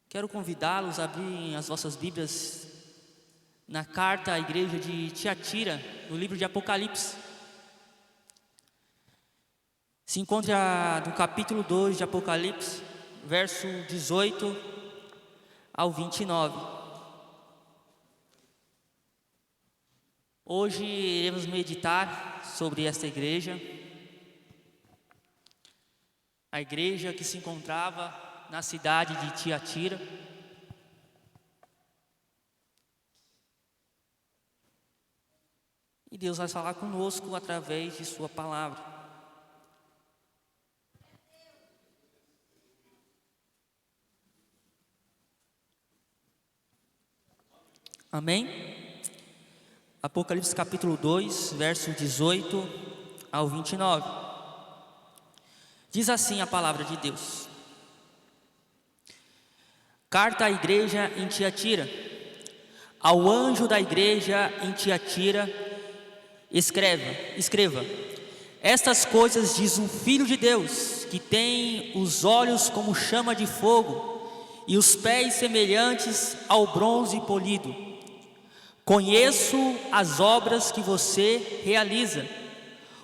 Quero convidá-los a abrirem as vossas Bíblias na carta à igreja de Tiatira, no livro de Apocalipse. Se encontra no capítulo 2 de Apocalipse, verso 18 ao 29. Hoje iremos meditar sobre esta igreja, a igreja que se encontrava na cidade de Tiatira. E Deus vai falar conosco através de sua palavra. Amém? Apocalipse capítulo 2, verso 18 ao 29. Diz assim a palavra de Deus: Carta à igreja em Tiatira. Ao anjo da igreja em Tiatira, escreva: estas coisas diz o Filho de Deus, que tem os olhos como chama de fogo e os pés semelhantes ao bronze polido. Conheço as obras que você realiza,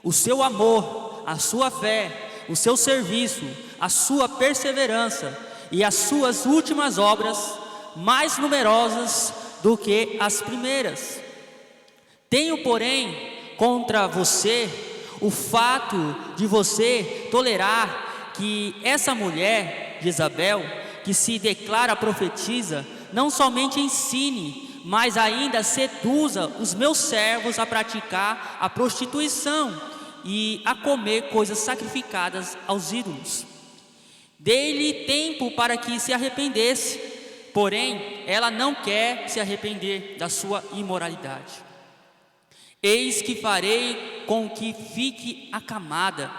o seu amor, a sua fé, o seu serviço, a sua perseverança e as suas últimas obras, mais numerosas do que as primeiras. Tenho, porém, contra você o fato de você tolerar que essa mulher, Jezabel, que se declara profetisa, não somente ensine, mas ainda seduza os meus servos a praticar a prostituição e a comer coisas sacrificadas aos ídolos. Dei-lhe tempo para que se arrependesse, porém ela não quer se arrepender da sua imoralidade. Eis que farei com que fique acamada,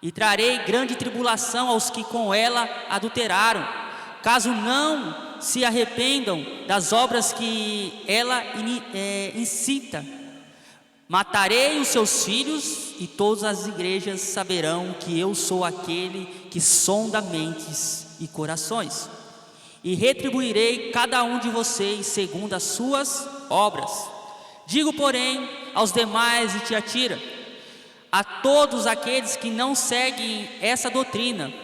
e trarei grande tribulação aos que com ela adulteraram, caso não se arrependam das obras que ela incita. Matarei os seus filhos, e todas as igrejas saberão que eu sou aquele que sonda mentes e corações, e retribuirei cada um de vocês segundo as suas obras. Digo, porém, aos demais de Tiatira, a todos aqueles que não seguem essa doutrina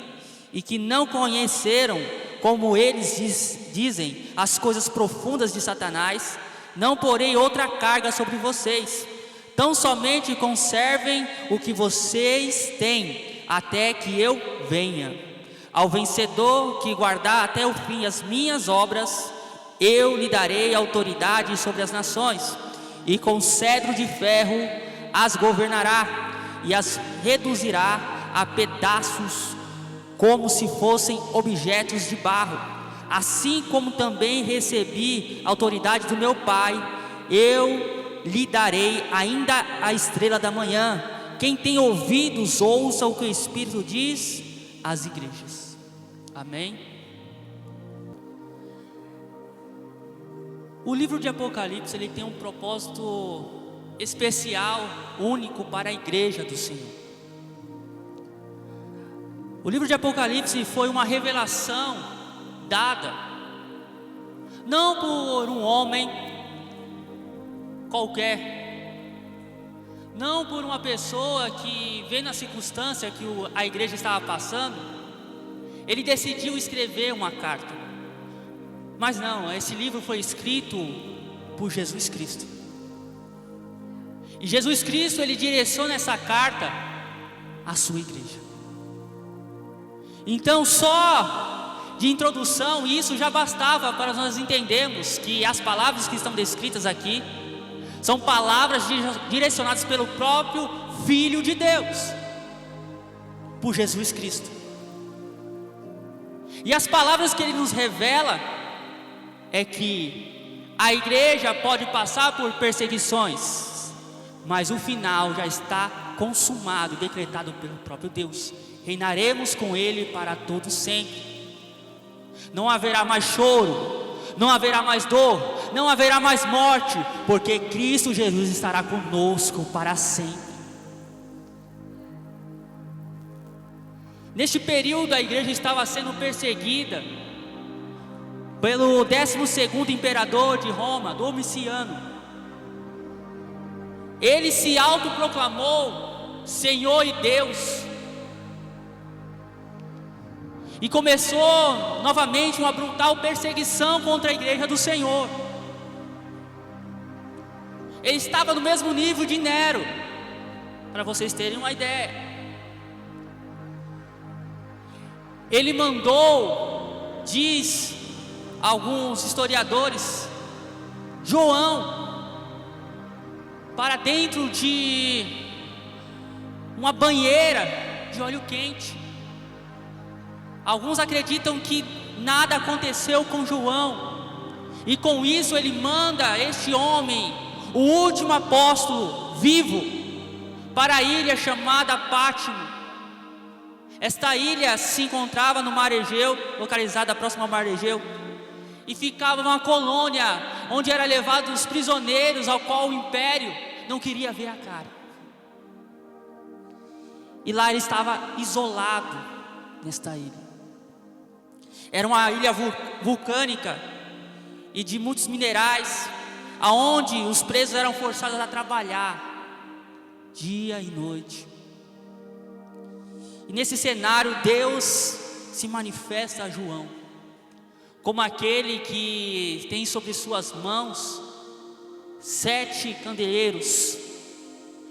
e que não conheceram, como eles dizem, as coisas profundas de Satanás, não porei outra carga sobre vocês. Tão somente conservem o que vocês têm, até que eu venha. Ao vencedor que guardar até o fim as minhas obras, eu lhe darei autoridade sobre as nações, e com cedro de ferro as governará, e as reduzirá a pedaços, como se fossem objetos de barro. Assim como também recebi autoridade do meu Pai, eu lhe darei ainda a estrela da manhã. Quem tem ouvidos, ouça o que o Espírito diz às igrejas. Amém? O livro de Apocalipse, ele tem um propósito especial, único para a igreja do Senhor. O livro de Apocalipse foi uma revelação dada, não por um homem qualquer, não por uma pessoa que, vendo a circunstância que a igreja estava passando, ele decidiu escrever uma carta. Mas não, esse livro foi escrito por Jesus Cristo. E Jesus Cristo, ele direciona essa carta à sua igreja. Então, só de introdução, isso já bastava para nós entendermos que as palavras que estão descritas aqui são palavras direcionadas pelo próprio Filho de Deus, por Jesus Cristo. E as palavras que ele nos revela é que a igreja pode passar por perseguições, mas o final já está consumado, decretado pelo próprio Deus. Reinaremos com ele para todo sempre. Não haverá mais choro, não haverá mais dor, não haverá mais morte, porque Cristo Jesus estará conosco para sempre. Neste período a igreja estava sendo perseguida pelo 12º imperador de Roma, Domiciano. Ele se autoproclamou Senhor e Deus, e começou novamente uma brutal perseguição contra a igreja do Senhor. Ele estava no mesmo nível de Nero, para vocês terem uma ideia. Ele mandou, diz alguns historiadores, João para dentro de uma banheira de óleo quente. Alguns acreditam que nada aconteceu com João, e com isso ele manda este homem, o último apóstolo vivo, para a ilha chamada Pátimo. Esta ilha se encontrava no Mar Egeu, localizada próxima ao Mar Egeu, e ficava numa colônia onde eram levados os prisioneiros ao qual o império não queria ver a cara. E lá ele estava isolado nesta ilha. Era uma ilha vulcânica e de muitos minerais, aonde os presos eram forçados a trabalhar dia e noite. E nesse cenário Deus se manifesta a João como aquele que tem sobre suas mãos 7 candeeiros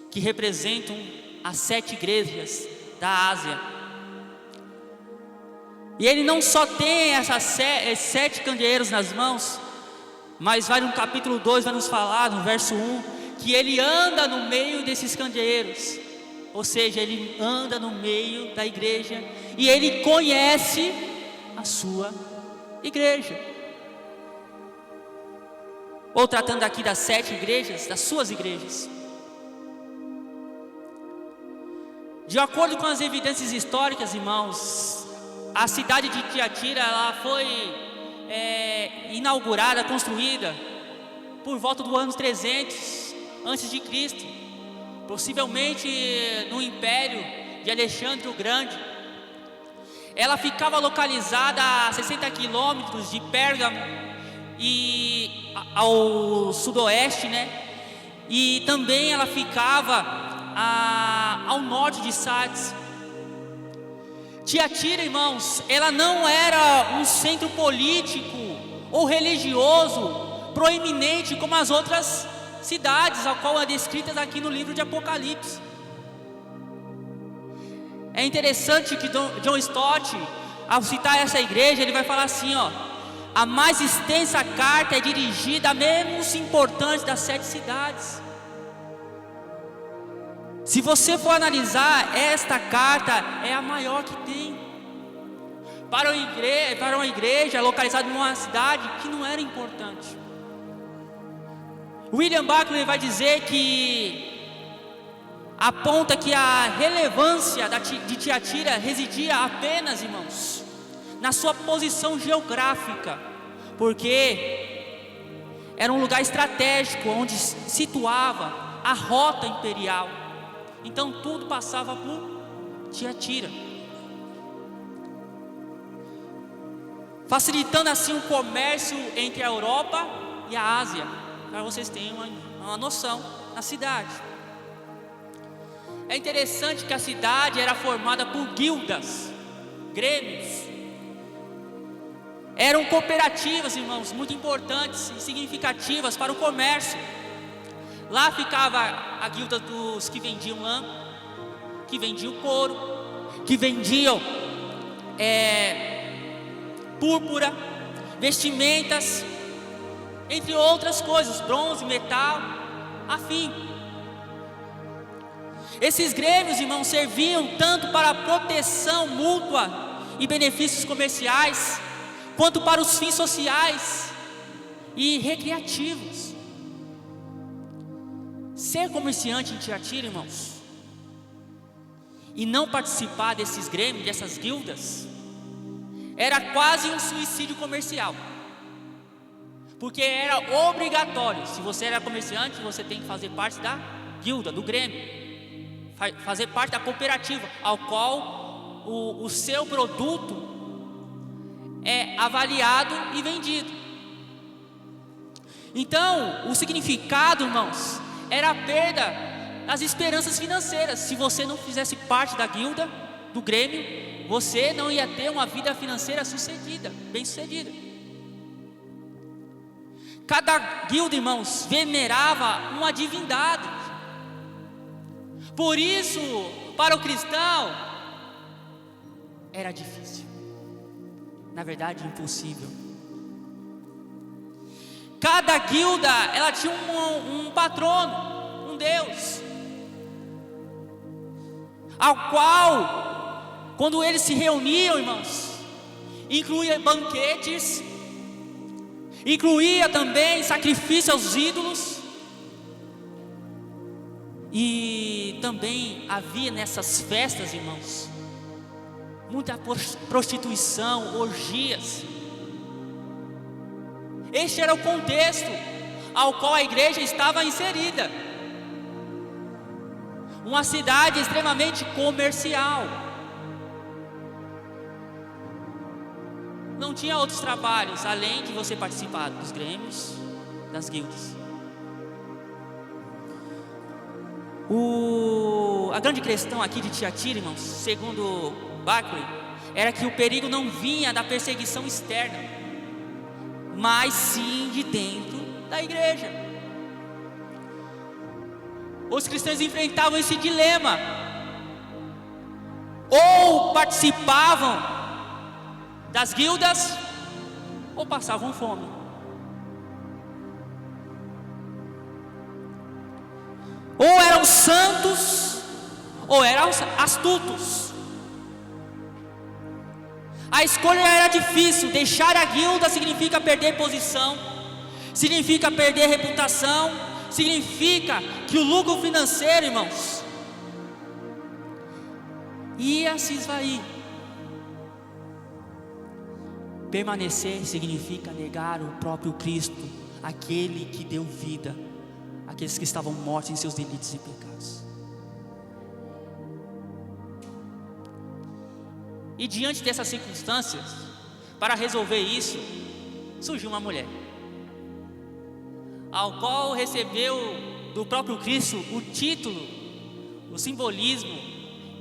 que representam as 7 igrejas da Ásia. E ele não só tem essas 7 candeeiros nas mãos, mas vai no capítulo 2, vai nos falar no verso 1, que ele anda no meio desses candeeiros. Ou seja, ele anda no meio da igreja, e ele conhece a sua igreja. Ou tratando aqui das 7 igrejas, das suas igrejas. De acordo com as evidências históricas, irmãos, a cidade de Tiatira, ela foi inaugurada, construída por volta do ano 300 antes de Cristo, possivelmente no império de Alexandre o Grande. Ela ficava localizada a 60 quilômetros de Pérgamo e ao sudoeste, e também ela ficava ao norte de Sardes. Tiatira, irmãos, ela não era um centro político ou religioso proeminente como as outras cidades, a qual é descritas aqui no livro de Apocalipse. É interessante que John Stott, ao citar essa igreja, ele vai falar assim, a mais extensa carta é dirigida a menos importante das 7 cidades. Se você for analisar, esta carta é a maior que tem para uma igreja localizada numa cidade que não era importante. William Buckley vai dizer que aponta que a relevância de Tiatira residia apenas, irmãos, na sua posição geográfica, porque era um lugar estratégico onde situava a rota imperial. Então tudo passava por Tiatira, facilitando assim o comércio entre a Europa e a Ásia, para vocês terem uma noção da cidade. É interessante que a cidade era formada por guildas, grêmios. Eram cooperativas, irmãos, muito importantes e significativas para o comércio. Lá ficava a guilda dos que vendiam lã, que vendiam couro, que vendiam púrpura, vestimentas, entre outras coisas, bronze, metal, afim. Esses grêmios, irmãos, serviam tanto para a proteção mútua e benefícios comerciais, quanto para os fins sociais e recreativos. Ser comerciante em Tiatira, irmãos, e não participar desses grêmios, dessas guildas, era quase um suicídio comercial, porque era obrigatório. Se você era comerciante, você tem que fazer parte da guilda, do grêmio, fazer parte da cooperativa, ao qual o seu produto é avaliado e vendido. Então, o significado, irmãos, era a perda das esperanças financeiras. Se você não fizesse parte da guilda, do Grêmio, você não ia ter uma vida financeira bem sucedida. Cada guilda, irmãos, venerava uma divindade. Por isso, para o cristão, era difícil. Na verdade, impossível. Cada guilda, ela tinha um patrono, um Deus, ao qual, quando eles se reuniam, irmãos, incluía banquetes, incluía também sacrifício aos ídolos, e também havia nessas festas, irmãos, muita prostituição, orgias. Este era o contexto ao qual a igreja estava inserida. Uma cidade extremamente comercial. Não tinha outros trabalhos além de você participar dos grêmios, das guildas. A grande questão aqui de Tiatira, irmãos, segundo Barclay, era que o perigo não vinha da perseguição externa, mas sim de dentro da igreja. Os cristãos enfrentavam esse dilema: ou participavam das guildas, ou passavam fome. Ou eram santos, ou eram astutos. A escolha era difícil. Deixar a guilda significa perder posição, significa perder reputação, significa que o lucro financeiro, irmãos, ia se esvair. Permanecer significa negar o próprio Cristo, aquele que deu vida àqueles que estavam mortos em seus delitos e pecados. E diante dessas circunstâncias, para resolver isso, surgiu uma mulher, ao qual recebeu do próprio Cristo o título, o simbolismo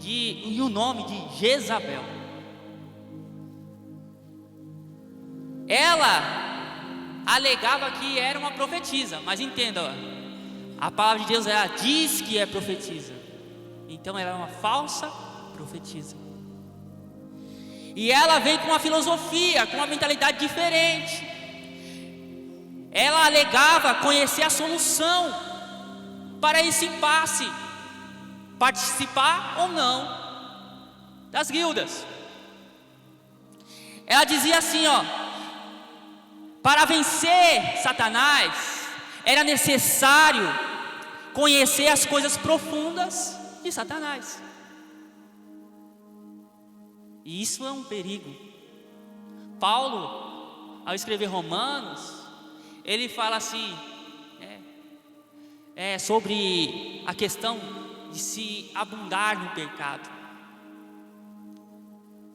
e o nome de Jezabel. Ela alegava que era uma profetisa, mas entenda, a palavra de Deus, ela diz que é profetisa, então ela é uma falsa profetisa. E ela vem com uma filosofia, com uma mentalidade diferente. Ela alegava conhecer a solução para esse impasse, participar ou não das guildas. Ela dizia assim, para vencer Satanás, era necessário conhecer as coisas profundas de Satanás. E isso é um perigo. Paulo, ao escrever Romanos, ele fala assim, sobre a questão de se abundar no pecado.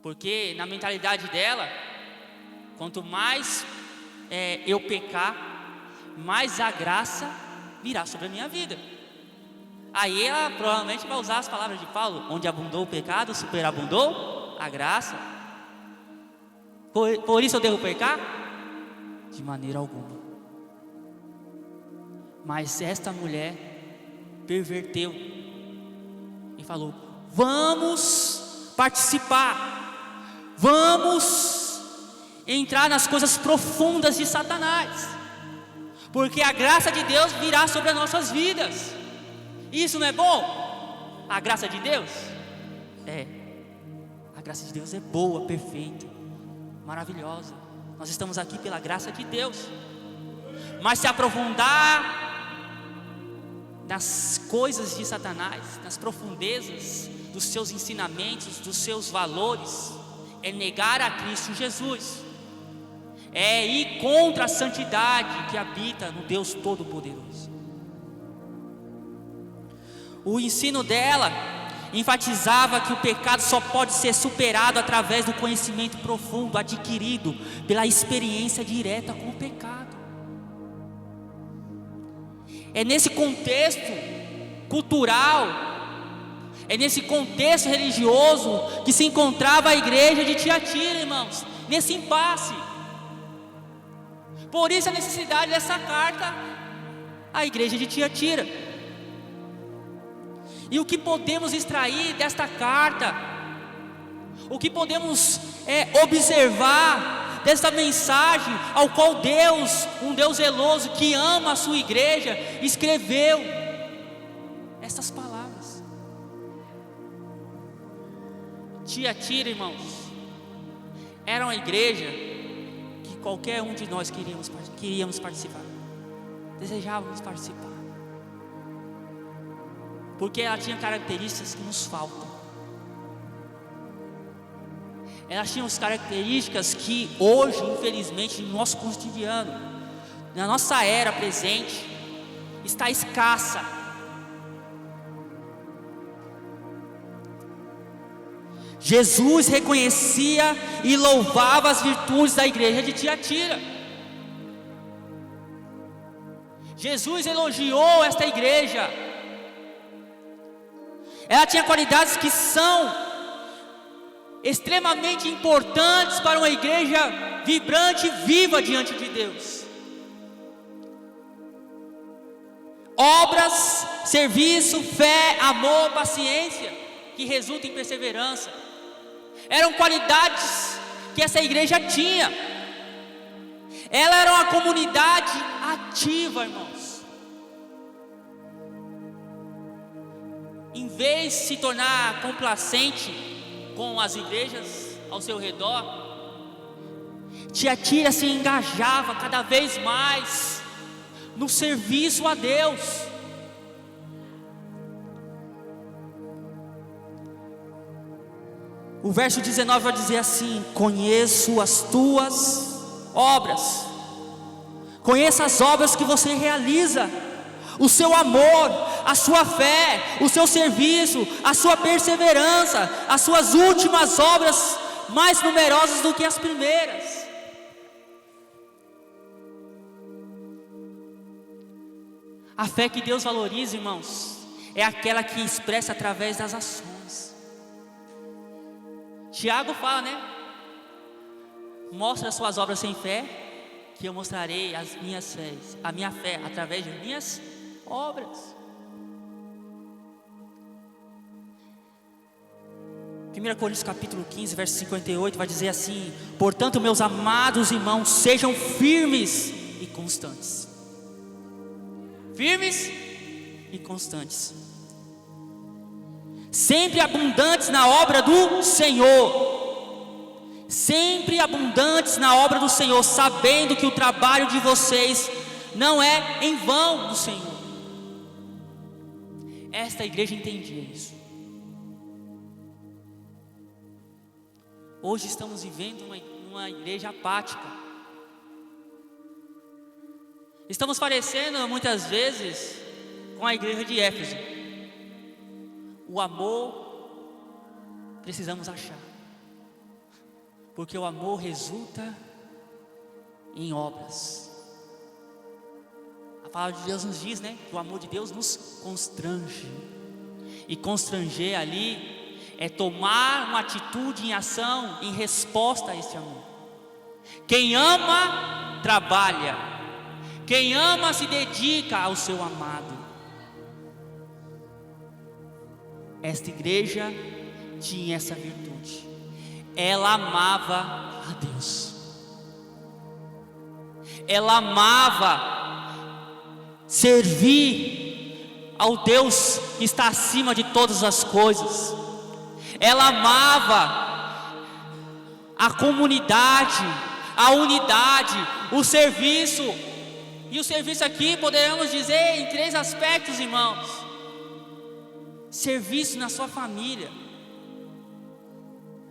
Porque na mentalidade dela, quanto mais eu pecar, mais a graça virá sobre a minha vida. Aí ela provavelmente vai usar as palavras de Paulo: onde abundou o pecado, superabundou a graça. Por isso eu devo pecar? De maneira alguma. Mas esta mulher perverteu e falou: vamos participar, vamos entrar nas coisas profundas de Satanás, porque a graça de Deus virá sobre as nossas vidas. Isso não é bom? A graça de Deus? A graça de Deus é boa, perfeita, maravilhosa. Nós estamos aqui pela graça de Deus. Mas se aprofundar nas coisas de Satanás, nas profundezas dos seus ensinamentos, dos seus valores, é negar a Cristo Jesus, é ir contra a santidade que habita no Deus Todo-Poderoso. O ensino dela enfatizava que o pecado só pode ser superado através do conhecimento profundo adquirido pela experiência direta com o pecado. É nesse contexto cultural, é nesse contexto religioso que se encontrava a igreja de Tiatira, irmãos, nesse impasse. Por isso a necessidade dessa carta à igreja de Tiatira. E o que podemos extrair desta carta? O que podemos observar desta mensagem ao qual Deus, um Deus zeloso que ama a sua igreja, escreveu estas palavras? Tiatira, irmãos, era uma igreja que qualquer um de nós queríamos participar, desejávamos participar, porque ela tinha características que nos faltam. Ela tinha as características que hoje, infelizmente, no nosso cotidiano, na nossa era presente, está escassa. Jesus reconhecia e louvava as virtudes da igreja de Tiatira. Jesus elogiou esta igreja. Ela tinha qualidades que são extremamente importantes para uma igreja vibrante e viva diante de Deus. Obras, serviço, fé, amor, paciência, que resultam em perseverança, eram qualidades que essa igreja tinha. Ela era uma comunidade ativa, irmãos. Em vez de se tornar complacente com as igrejas ao seu redor, Tiatira se engajava cada vez mais no serviço a Deus. O verso 19 vai dizer assim: conheço as tuas obras, conheço as obras que você realiza, o seu amor, a sua fé, o seu serviço, a sua perseverança, as suas últimas obras mais numerosas do que as primeiras. A fé que Deus valoriza, irmãos, é aquela que expressa através das ações. Tiago fala, né? Mostra as suas obras sem fé, que eu mostrarei a minha fé através de minhas obras. 1 Coríntios capítulo 15, verso 58 vai dizer assim: portanto, meus amados irmãos, sejam firmes e constantes. Firmes e constantes, sempre abundantes na obra do Senhor, sempre abundantes na obra do Senhor, sabendo que o trabalho de vocês não é em vão do Senhor. Esta igreja entendia isso. Hoje estamos vivendo uma igreja apática. Estamos parecendo muitas vezes com a igreja de Éfeso. O amor precisamos achar, porque o amor resulta em obras. A palavra de Deus nos diz, né, que o amor de Deus nos constrange. E constranger ali é tomar uma atitude em ação em resposta a esse amor. Quem ama, trabalha. Quem ama, se dedica ao seu amado. Esta igreja tinha essa virtude. Ela amava a Deus. Ela amava servir ao Deus que está acima de todas as coisas. Ela amava a comunidade, a unidade, o serviço. E o serviço aqui poderemos dizer em 3 aspectos, irmãos: serviço na sua família.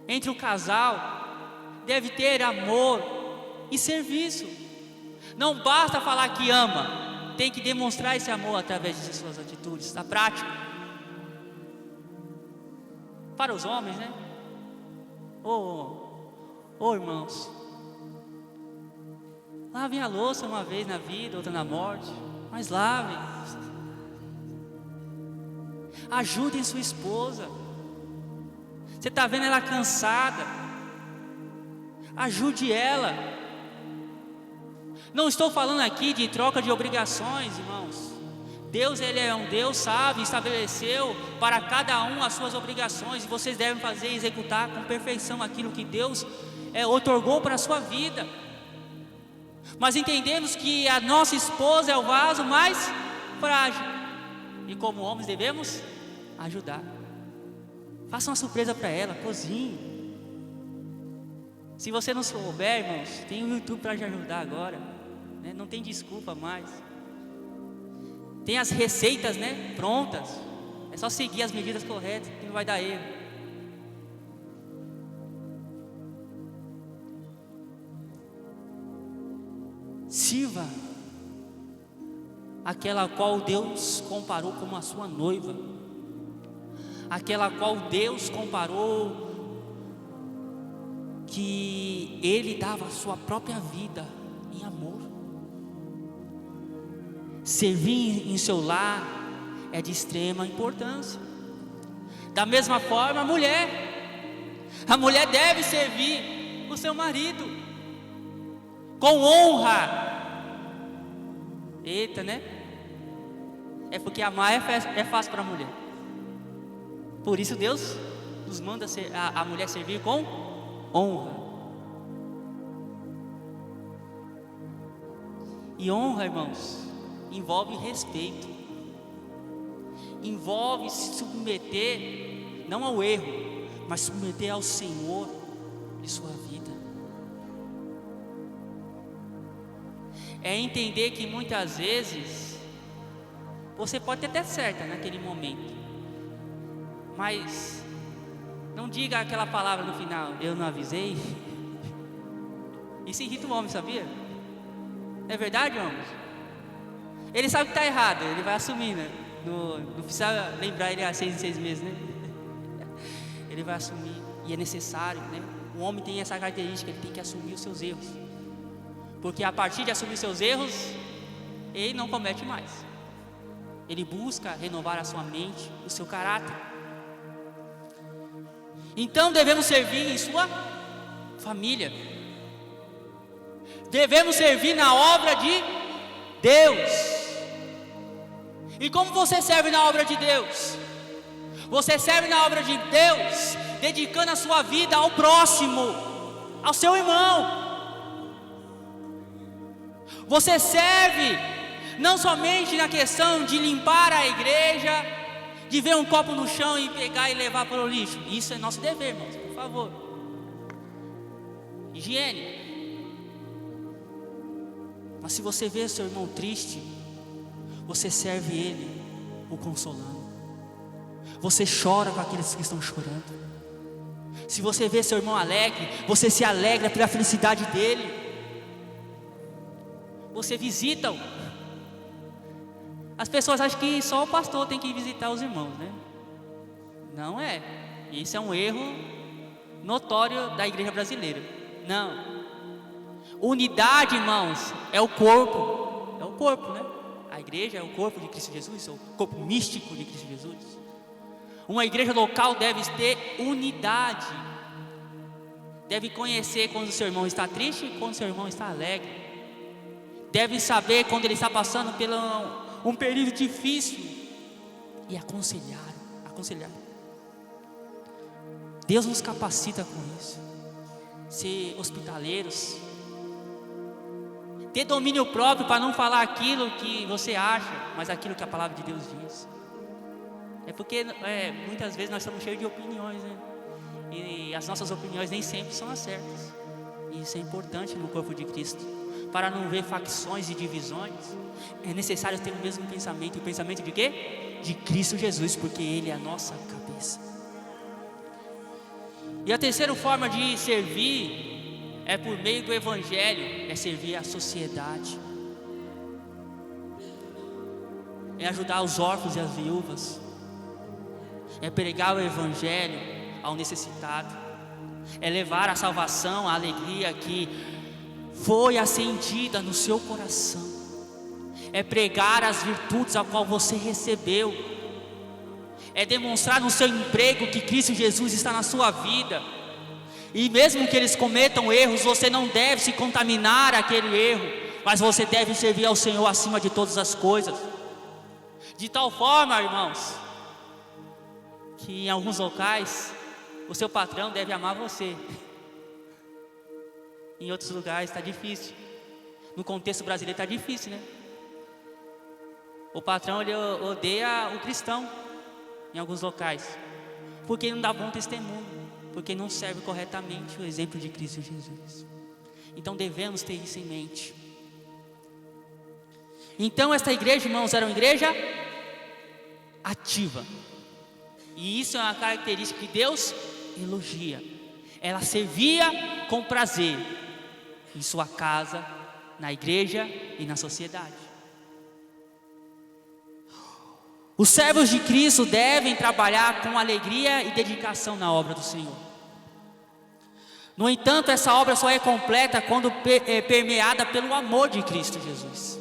Entre o casal deve ter amor e serviço. Não basta falar que ama, tem que demonstrar esse amor através de suas atitudes, na prática. Para os homens, né? Irmãos, lavem a louça uma vez na vida, outra na morte, mas lavem. Ajudem sua esposa. Você está vendo ela cansada, ajude ela. Não estou falando aqui de troca de obrigações, irmãos. Deus, Ele é um Deus sábio, estabeleceu para cada um as suas obrigações, e vocês devem fazer e executar com perfeição aquilo que Deus outorgou para a sua vida. Mas entendemos que a nossa esposa é o vaso mais frágil, e como homens devemos ajudar. Faça uma surpresa para ela, cozinhe. Se você não souber, irmãos, tem o YouTube para te ajudar agora, né? Não tem desculpa mais. Tem as receitas, né, prontas. É só seguir as medidas corretas, que não vai dar erro. Sirva aquela a qual Deus comparou como a sua noiva, aquela a qual Deus comparou que Ele dava a sua própria vida em amor. Servir em seu lar é de extrema importância. Da mesma forma, a mulher deve servir o seu marido com honra. Eita, né? É porque amar é fácil para a mulher. Por isso Deus nos manda a mulher servir com honra. E honra, irmãos, envolve respeito, envolve se submeter não ao erro, mas submeter ao Senhor de sua vida. É entender que muitas vezes você pode ter até certa naquele momento, mas não diga aquela palavra no final: eu não avisei. Isso irrita o homem, sabia? É verdade, homens? Ele sabe que está errado, ele vai assumir, né? Não precisa lembrar ele há 6 em 6 meses, né? Ele vai assumir, e é necessário, né? O homem tem essa característica, ele tem que assumir os seus erros, porque a partir de assumir seus erros, ele não comete mais. Ele busca renovar a sua mente, o seu caráter. Então devemos servir em sua família, devemos servir na obra de Deus. E como você serve na obra de Deus? Você serve na obra de Deus dedicando a sua vida ao próximo, ao seu irmão. Você serve não somente na questão de limpar a igreja, de ver um copo no chão e pegar e levar para o lixo. Isso é nosso dever, irmãos, por favor. Higiene. Mas se você vê seu irmão triste, você serve ele o consolando. Você chora com aqueles que estão chorando. Se você vê seu irmão alegre, você se alegra pela felicidade dele. Você visita-o. As pessoas acham que só o pastor tem que visitar os irmãos, né? Não é. Isso é um erro notório da igreja brasileira. Não. Unidade, irmãos, é o corpo. É o corpo, né? A igreja é o corpo de Cristo Jesus, é o corpo místico de Cristo Jesus. Uma igreja local deve ter unidade. Deve conhecer quando o seu irmão está triste e quando o seu irmão está alegre. Deve saber quando ele está passando por um período difícil e aconselhar. Deus nos capacita com isso. Ser hospitaleiros, ter domínio próprio para não falar aquilo que você acha, mas aquilo que a palavra de Deus diz. É porque muitas vezes nós estamos cheios de opiniões, né? E as nossas opiniões nem sempre são as certas. E isso é importante no corpo de Cristo. Para não ver facções e divisões, é necessário ter o mesmo pensamento. O pensamento de quê? De Cristo Jesus, porque Ele é a nossa cabeça. E a terceira forma de servir é por meio do Evangelho, é servir a sociedade, é ajudar os órfãos e as viúvas, é pregar o Evangelho ao necessitado, é levar a salvação, a alegria que foi acendida no seu coração, é pregar as virtudes a qual você recebeu, é demonstrar no seu emprego que Cristo Jesus está na sua vida, e mesmo que eles cometam erros, você não deve se contaminar aquele erro, mas você deve servir ao Senhor acima de todas as coisas, de tal forma, irmãos, que em alguns locais o seu patrão deve amar você, em outros lugares está difícil, no contexto brasileiro está difícil, né? O patrão ele odeia o cristão em alguns locais, porque não dá bom testemunho, porque não serve corretamente o exemplo de Cristo Jesus. Então devemos ter isso em mente. Então esta igreja, irmãos, era uma igreja ativa, e isso é uma característica que Deus elogia. Ela servia com prazer em sua casa, na igreja e na sociedade. Os servos de Cristo devem trabalhar com alegria e dedicação na obra do Senhor. No entanto, essa obra só é completa quando é permeada pelo amor de Cristo Jesus.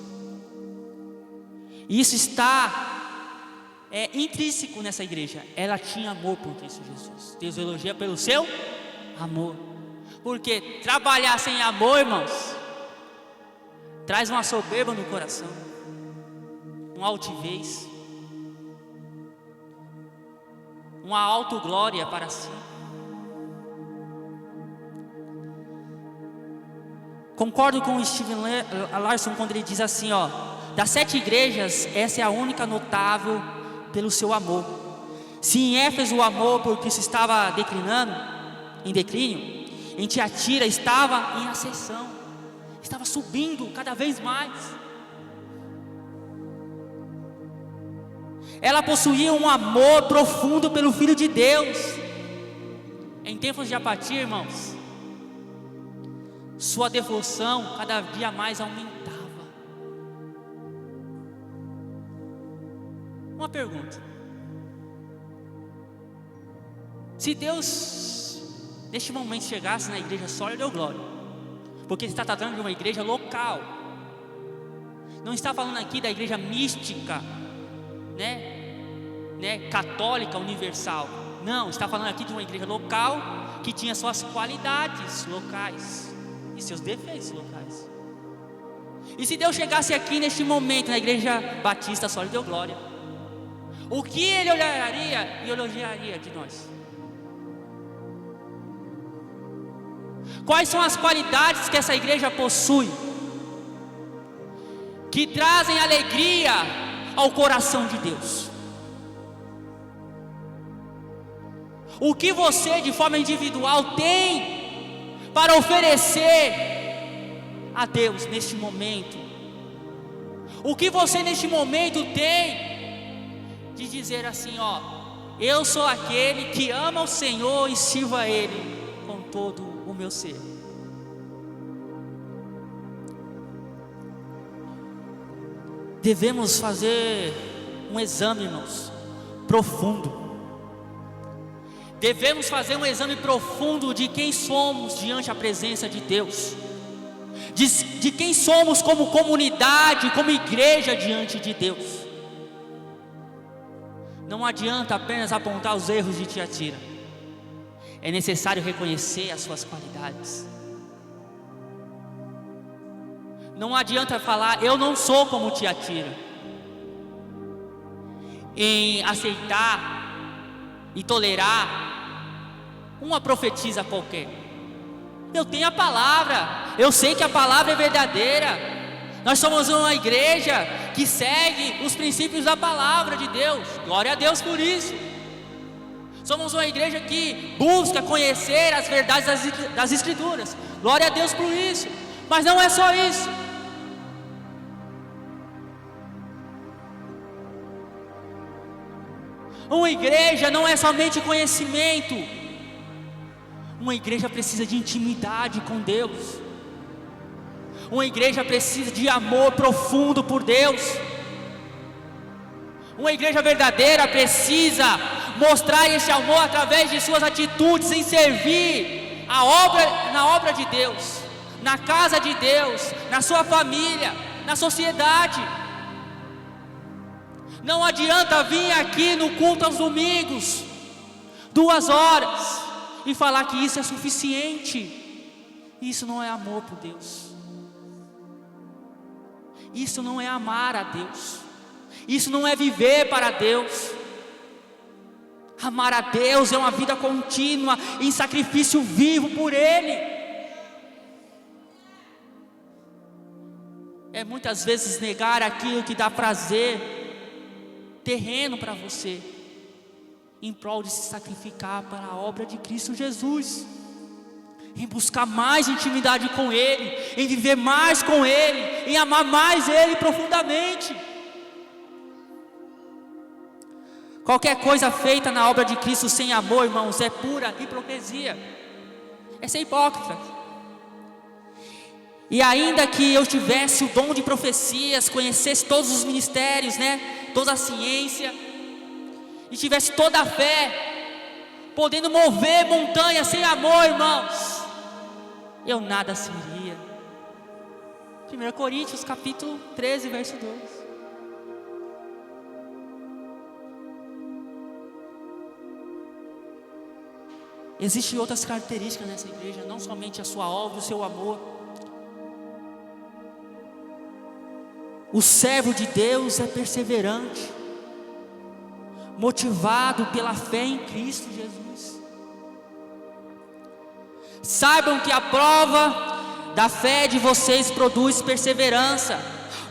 Isso está intrínseco nessa igreja. Ela tinha amor por Cristo Jesus. Deus elogia pelo seu amor. Porque trabalhar sem amor, irmãos, traz uma soberba no coração, uma altivez, uma autoglória para si. Concordo com o Steven Larson quando ele diz assim, das 7 igrejas, essa é a única notável pelo seu amor. Se em Éfeso o amor por Cristo estava em declínio, em Tiatira estava em ascensão, estava subindo cada vez mais. Ela possuía um amor profundo pelo Filho de Deus. Em tempos de apatia, irmãos, sua devoção cada dia mais aumentava. Uma pergunta: se Deus neste momento chegasse na igreja só, Ele deu glória, porque Ele está tratando de uma igreja local. Não está falando aqui da igreja mística, católica universal. Não, está falando aqui de uma igreja local que tinha suas qualidades locais e seus defeitos locais. E se Deus chegasse aqui neste momento na igreja batista, só Ele deu glória. O que Ele olharia e elogiaria de nós? Quais são as qualidades que essa igreja possui, que trazem alegria ao coração de Deus? O que você de forma individual tem para oferecer a Deus neste momento? O que você neste momento tem de dizer assim, eu sou aquele que ama o Senhor e sirva a Ele com todo o meu ser? Devemos fazer um exame, irmãos, profundo. Devemos fazer um exame profundo de quem somos diante da presença de Deus, de quem somos como comunidade, como igreja diante de Deus. Não adianta apenas apontar os erros de Tiatira, é necessário reconhecer as suas qualidades. Não adianta falar, eu não sou como Tiatira, em aceitar e tolerar uma profetisa qualquer. Eu tenho a palavra, eu sei que a palavra é verdadeira. Nós somos uma igreja que segue os princípios da palavra de Deus, glória a Deus por isso. Somos uma igreja que busca conhecer as verdades das Escrituras, glória a Deus por isso. Mas não é só isso. Uma igreja não é somente conhecimento. Uma igreja precisa de intimidade com Deus. Uma igreja precisa de amor profundo por Deus. Uma igreja verdadeira precisa mostrar esse amor através de suas atitudes em servir na obra de Deus, na casa de Deus, na sua família, na sociedade. Não adianta vir aqui no culto aos domingos, 2 horas, e falar que isso é suficiente. Isso não é amor por Deus. Isso não é amar a Deus. Isso não é viver para Deus. Amar a Deus é uma vida contínua em sacrifício vivo por Ele. É muitas vezes negar aquilo que dá prazer terreno para você, em prol de se sacrificar para a obra de Cristo Jesus, em buscar mais intimidade com Ele, em viver mais com Ele, em amar mais Ele profundamente. Qualquer coisa feita na obra de Cristo sem amor, irmãos, é pura hipocrisia, é ser hipócrita. E ainda que eu tivesse o dom de profecias, conhecesse todos os ministérios, toda a ciência, e tivesse toda a fé, podendo mover montanhas sem amor, irmãos, eu nada seria. 1 Coríntios capítulo 13, verso 2. Existem outras características nessa igreja, não somente a sua obra, o seu amor. O servo de Deus é perseverante, motivado pela fé em Cristo Jesus. Saibam que a prova da fé de vocês produz perseverança,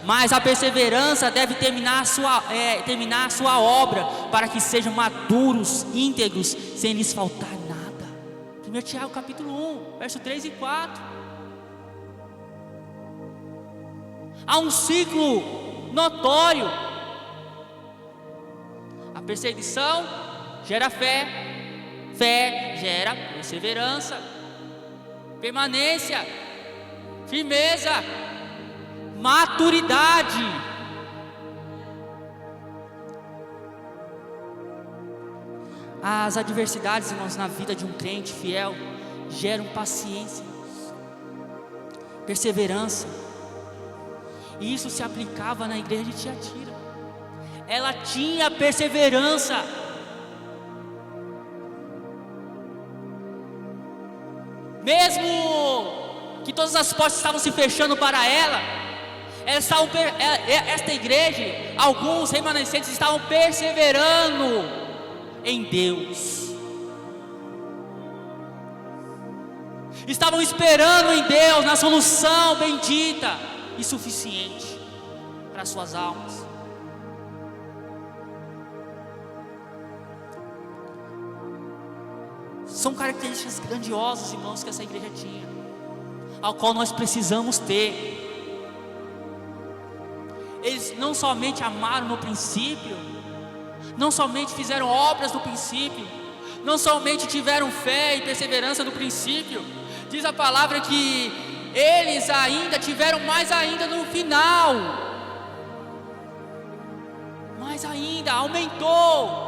mas a perseverança deve terminar a sua obra, para que sejam maduros, íntegros, sem lhes faltar nada. 1 Tiago capítulo 1, verso 3 e 4. Há um ciclo notório. A perseguição gera fé, fé gera perseverança, permanência, firmeza, maturidade. As adversidades, irmãos, na vida de um crente fiel geram paciência, perseverança. E isso se aplicava na igreja de Tiatira. Ela tinha perseverança. Mesmo que todas as portas estavam se fechando para ela, esta igreja, alguns remanescentes estavam perseverando em Deus, estavam esperando em Deus, na solução bendita e suficiente para suas almas. São características grandiosas, irmãos, que essa igreja tinha, ao qual nós precisamos ter. Eles não somente amaram no princípio, não somente fizeram obras no princípio, não somente tiveram fé e perseverança no princípio. Diz a palavra que eles ainda tiveram mais ainda no final, mais ainda, aumentou.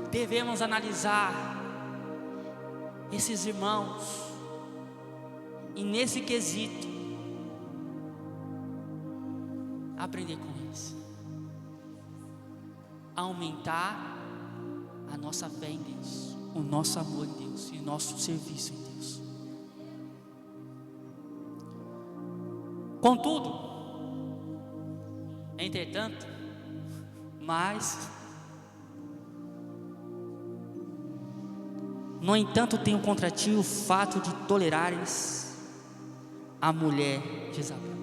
Devemos analisar esses irmãos, e nesse quesito, aprender com eles, aumentar a nossa fé em Deus, o nosso amor em Deus e o nosso serviço em Deus. Contudo, entretanto, no entanto, tenho contra ti o fato de tolerares a mulher de Isabel,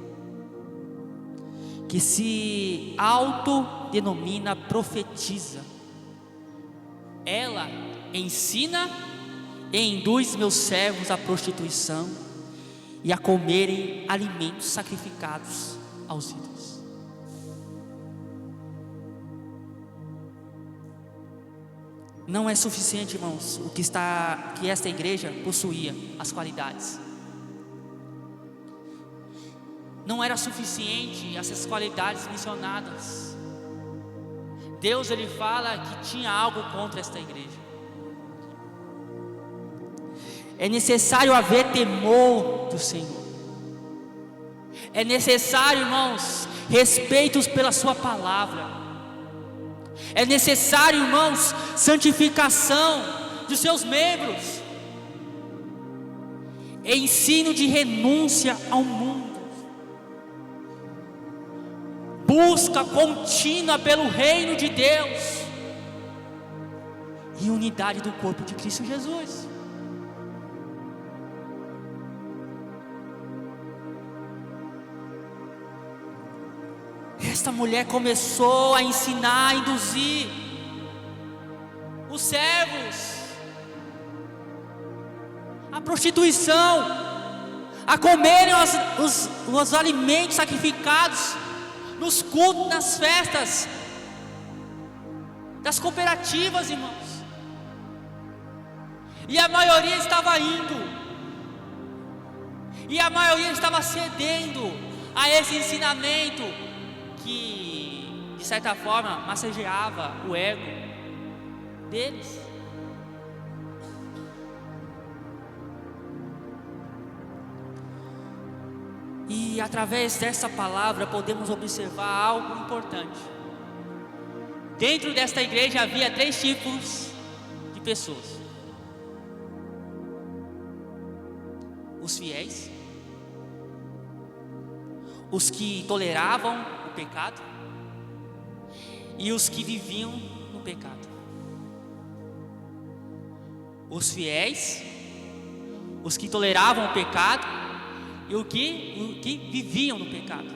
que se autodenomina profetiza. Ela ensina e induz meus servos à prostituição e a comerem alimentos sacrificados aos ídolos. Não é suficiente, irmãos, que esta igreja possuía as qualidades. Não era suficiente essas qualidades mencionadas. Deus ele fala que tinha algo contra esta igreja. É necessário haver temor do Senhor. É necessário, irmãos, respeito pela sua palavra. É necessário, irmãos, santificação dos seus membros. Ensino de renúncia ao mundo. Busca contínua pelo reino de Deus. E unidade do corpo de Cristo Jesus. Esta mulher começou a ensinar, a induzir os servos à prostituição, a comerem os alimentos sacrificados nos cultos, nas festas das cooperativas, irmãos. E a maioria estava indo, e a maioria estava cedendo a esse ensinamento que, de certa forma, massageava o ego deles. E através dessa palavra podemos observar algo importante. Dentro desta igreja havia 3 tipos de pessoas: os fiéis, os que toleravam o pecado e os que viviam no pecado. Os fiéis, os que toleravam o pecado e o que viviam no pecado.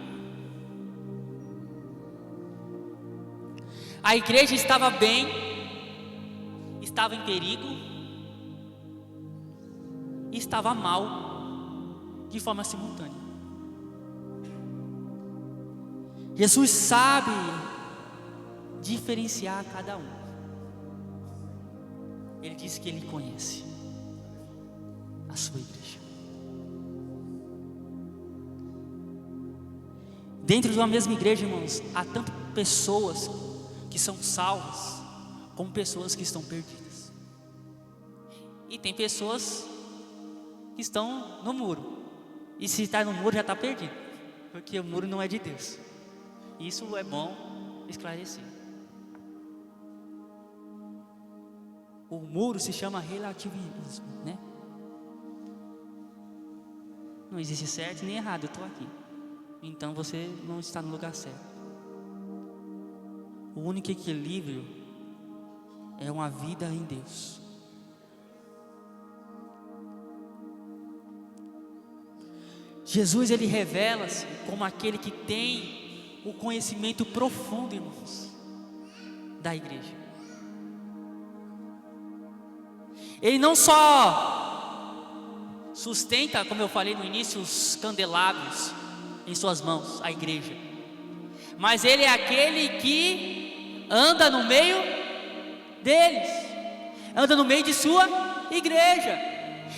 A igreja estava bem, estava em perigo e estava mal de forma simultânea. Jesus sabe diferenciar cada um. Ele diz que Ele conhece a sua igreja. Dentro de uma mesma igreja, irmãos, há tanto pessoas que são salvas, como pessoas que estão perdidas. E tem pessoas que estão no muro. E se está no muro já está perdido, porque o muro não é de Deus. Isso é bom esclarecer. O muro se chama relativismo, né? Não existe certo nem errado, eu estou aqui. Então você não está no lugar certo. O único equilíbrio é uma vida em Deus. Jesus, ele revela-se como aquele que tem o conhecimento profundo, irmãos, da igreja. Ele não só sustenta, como eu falei no início, os candelabros em suas mãos, a igreja, mas ele é aquele que anda no meio deles, anda no meio de sua igreja.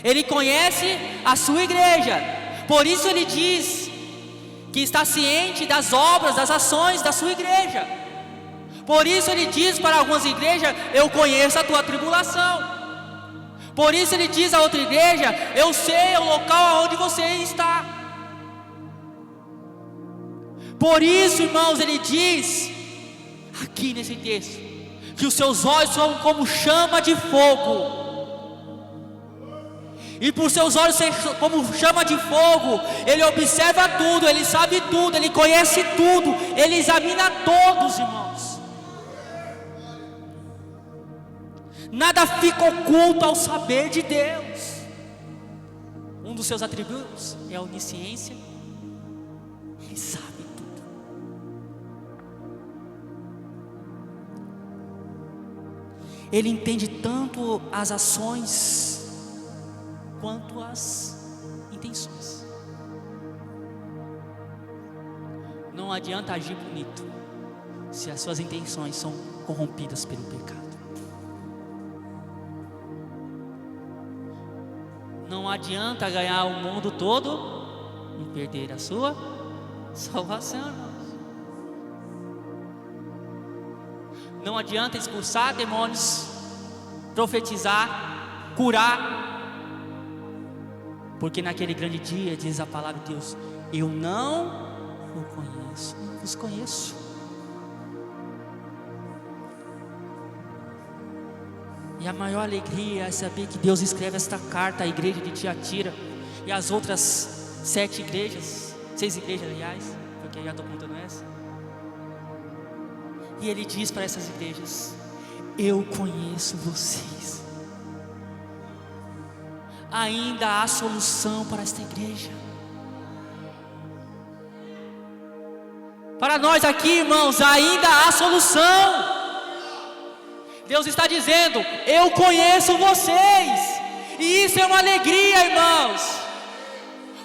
Ele conhece a sua igreja, por isso ele diz que está ciente das obras, das ações da sua igreja. Por isso ele diz para algumas igrejas: eu conheço a tua tribulação. Por isso ele diz a outra igreja: eu sei o local onde você está. Por isso, irmãos, ele diz aqui nesse texto que os seus olhos são como chama de fogo. E por seus olhos ser como chama de fogo, ele observa tudo, ele sabe tudo, ele conhece tudo, ele examina todos, irmãos. Nada fica oculto ao saber de Deus. Um dos seus atributos é a onisciência. Ele sabe tudo. Ele entende tanto as ações quanto as intenções. Não adianta agir bonito se as suas intenções são corrompidas pelo pecado. Não adianta ganhar o mundo todo e perder a sua salvação, irmãos. Não adianta expulsar demônios, profetizar, curar, porque naquele grande dia, diz a palavra de Deus, eu não o conheço, não vos conheço. E a maior alegria é saber que Deus escreve esta carta à igreja de Tiatira e às outras 6 igrejas, aliás, porque eu já estou contando essa. E Ele diz para essas igrejas: eu conheço vocês. Ainda há solução para esta igreja. Para nós aqui, irmãos, ainda há solução. Deus está dizendo: eu conheço vocês. E isso é uma alegria, irmãos,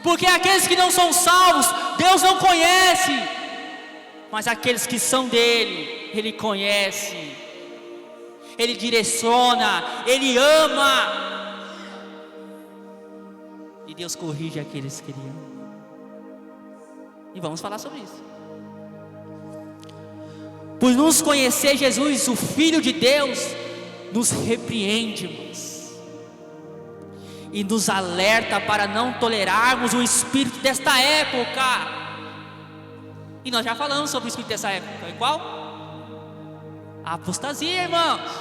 porque aqueles que não são salvos, Deus não conhece, mas aqueles que são dele, Ele conhece, Ele direciona, Ele ama, e Deus corrige aqueles que Ele ama. E vamos falar sobre isso. Por nos conhecer, Jesus, o Filho de Deus, nos repreende, irmãos, e nos alerta para não tolerarmos o espírito desta época. E nós já falamos sobre o espírito dessa época. É qual? A apostasia, irmãos.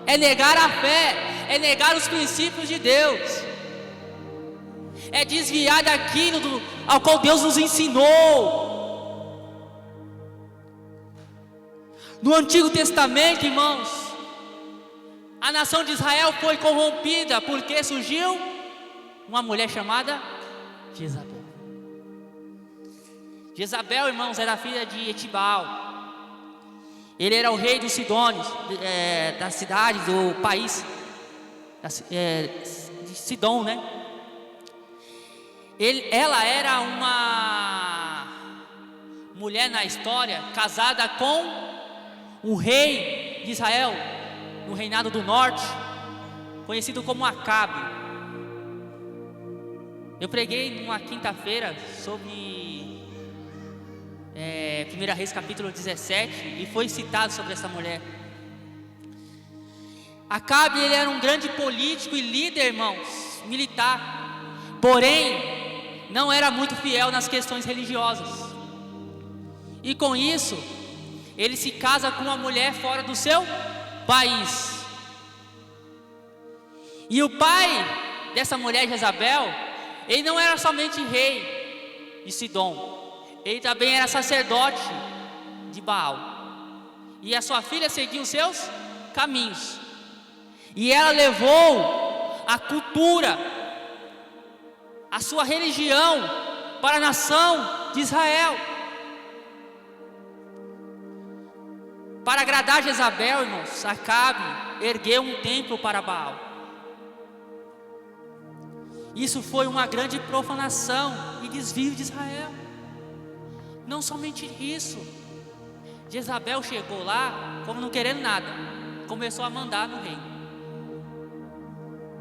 É negar a fé, é negar os princípios de Deus, é desviar daquilo ao qual Deus nos ensinou. No Antigo Testamento, irmãos, a nação de Israel foi corrompida porque surgiu uma mulher chamada Jezabel. Jezabel, irmãos, era filha de Etibal. Ele era o rei dos Sidônios, da cidade, do país de Sidom, né? Ela era uma mulher na história casada com um rei de Israel, no reinado do norte, conhecido como Acabe. Eu preguei numa quinta-feira sobre 1 Reis capítulo 17, e foi citado sobre essa mulher. Acabe, ele era um grande político e líder, irmãos, militar, porém não era muito fiel nas questões religiosas, e com isso ele se casa com uma mulher fora do seu país. E o pai dessa mulher, Jezabel, ele não era somente rei de Sidom, ele também era sacerdote de Baal. E a sua filha seguia os seus caminhos. E ela levou a cultura, a sua religião para a nação de Israel. Para agradar Jezabel, irmãos, Acabe ergueu um templo para Baal. Isso foi uma grande profanação e desvio de Israel. Não somente isso, Jezabel chegou lá como não querendo nada, começou a mandar no reino.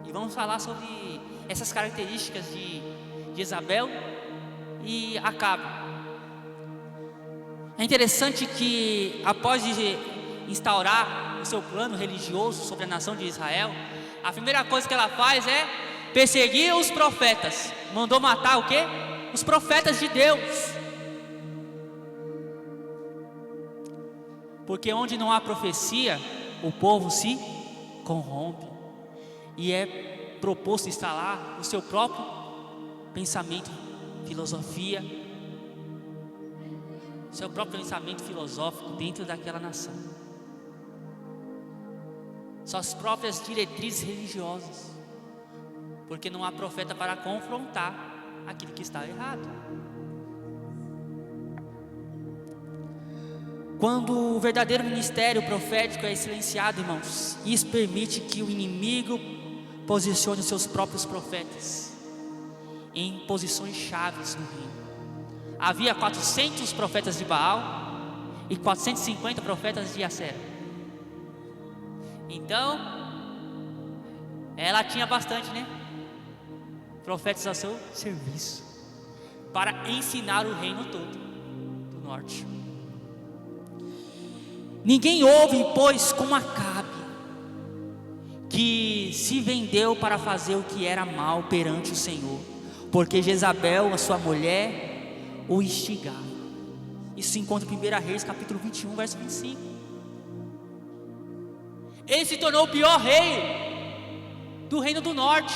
E vamos falar sobre essas características de Jezabel e Acabe. É interessante que após instaurar o seu plano religioso sobre a nação de Israel, a primeira coisa que ela faz é perseguir os profetas. Mandou matar o quê? Os profetas de Deus. Porque onde não há profecia, o povo se corrompe. E é proposto instalar o seu próprio pensamento, filosofia, seu próprio pensamento filosófico dentro daquela nação, suas próprias diretrizes religiosas, porque não há profeta para confrontar aquilo que está errado. Quando o verdadeiro ministério profético é silenciado, irmãos, isso permite que o inimigo posicione os seus próprios profetas em posições chaves no reino. Havia 400 profetas de Baal e 450 profetas de Acera. Então, ela tinha bastante, né? Profetas a seu serviço, para ensinar o reino todo do norte. Ninguém houve, pois, como Acabe, que se vendeu para fazer o que era mal perante o Senhor, porque Jezabel, a sua mulher, o instigava. Isso se encontra em 1 Reis, capítulo 21, verso 25. Ele se tornou o pior rei do reino do norte,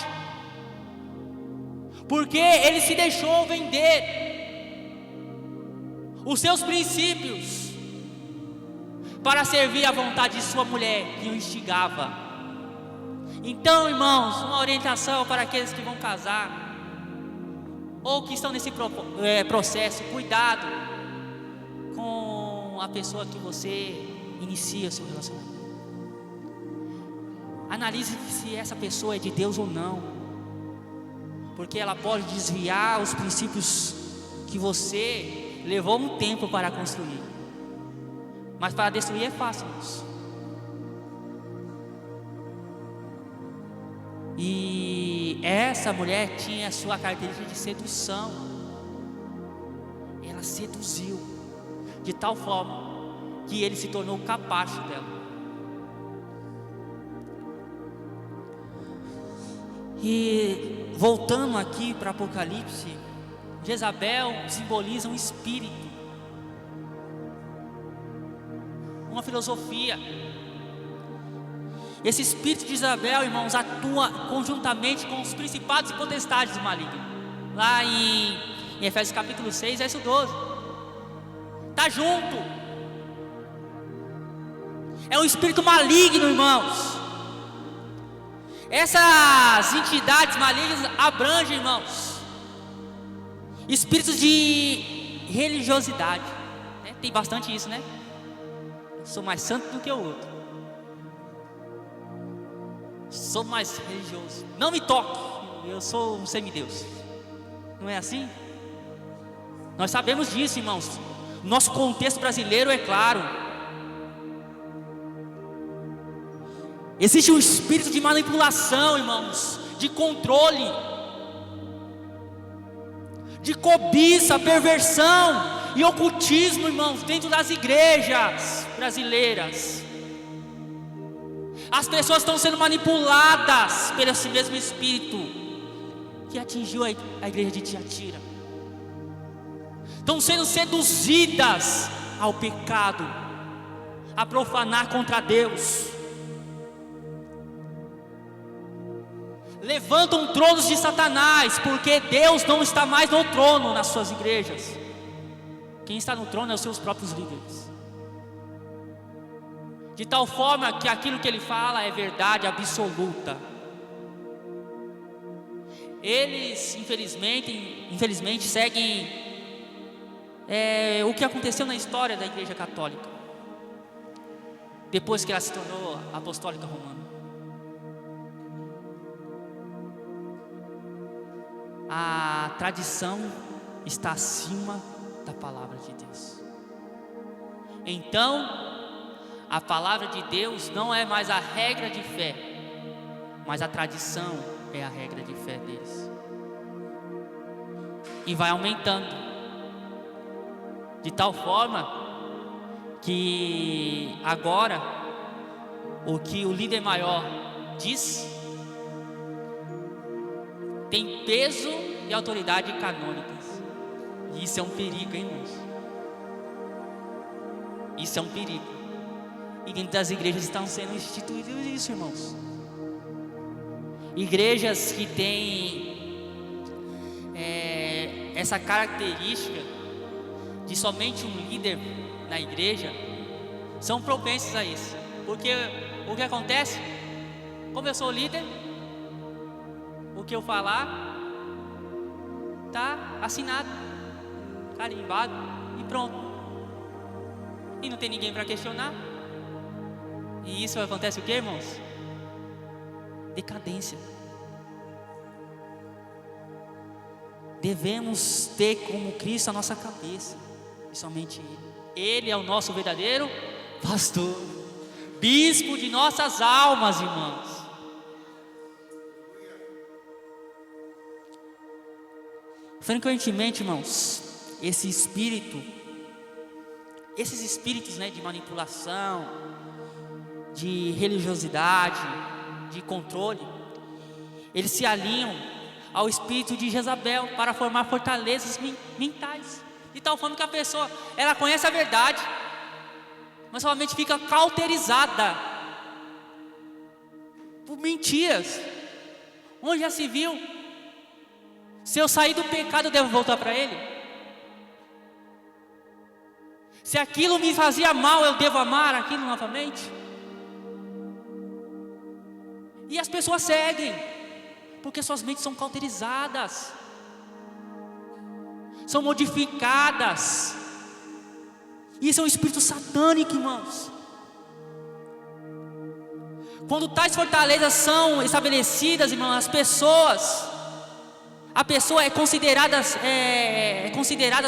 porque ele se deixou vender os seus princípios para servir à vontade de sua mulher, que o instigava. Então, irmãos, uma orientação para aqueles que vão casar, ou que estão nesse processo: cuidado com a pessoa que você inicia seu relacionamento. Analise se essa pessoa é de Deus ou não, porque ela pode desviar os princípios que você levou um tempo para construir. Mas para destruir é fácil, irmãos. E essa mulher tinha a sua característica de sedução. Ela seduziu de tal forma que ele se tornou o capacho dela. E voltando aqui para Apocalipse, Jezabel simboliza um espírito, uma filosofia. Esse espírito de Jezabel, irmãos, atua conjuntamente com os principados e potestades malignos. Lá em Efésios capítulo 6, verso 12. Está junto. É um espírito maligno, irmãos. Essas entidades malignas abrangem, irmãos, espíritos de religiosidade, né? Tem bastante isso, né? Eu sou mais santo do que o outro, sou mais religioso, não me toque, eu sou um semideus. Não é assim? Nós sabemos disso, irmãos. Nosso contexto brasileiro, é claro, existe um espírito de manipulação, irmãos, de controle, de cobiça, perversão e ocultismo, irmãos, dentro das igrejas brasileiras. As pessoas estão sendo manipuladas por esse mesmo espírito que atingiu a igreja de Tiatira. Estão sendo seduzidas ao pecado, a profanar contra Deus. Levantam tronos de Satanás, porque Deus não está mais no trono nas suas igrejas. Quem está no trono é os seus próprios líderes. De tal forma que aquilo que ele fala é verdade absoluta. Eles, infelizmente seguem o que aconteceu na história da Igreja Católica, depois que ela se tornou apostólica romana. A tradição está acima da palavra de Deus. Então, a palavra de Deus não é mais a regra de fé, mas a tradição é a regra de fé deles. E vai aumentando, de tal forma que agora o que o líder maior diz tem peso e autoridade canônicas. E isso é um perigo, hein, irmãos? Isso é um perigo. E dentro das igrejas estão sendo instituídos isso, irmãos. Igrejas que têm essa característica de somente um líder na igreja são propensas a isso. Porque o que acontece? Como eu sou o líder, o que eu falar está assinado, carimbado e pronto. E não tem ninguém para questionar. E isso acontece o que, irmãos? Decadência. Devemos ter como Cristo a nossa cabeça, e somente Ele. Ele é o nosso verdadeiro pastor, bispo de nossas almas, irmãos. Frequentemente, irmãos, esse espírito Esses espíritos, né, de manipulação, de religiosidade, de controle, eles se alinham ao espírito de Jezabel para formar fortalezas mentais, de tal forma que a pessoa, ela conhece a verdade, mas sua mente fica cauterizada por mentiras. Onde já se viu? Se eu sair do pecado, eu devo voltar para ele? Se aquilo me fazia mal, eu devo amar aquilo novamente? E as pessoas seguem, porque suas mentes são cauterizadas, são modificadas. Isso é um espírito satânico, irmãos. Quando tais fortalezas são estabelecidas, irmãos, a pessoa é considerada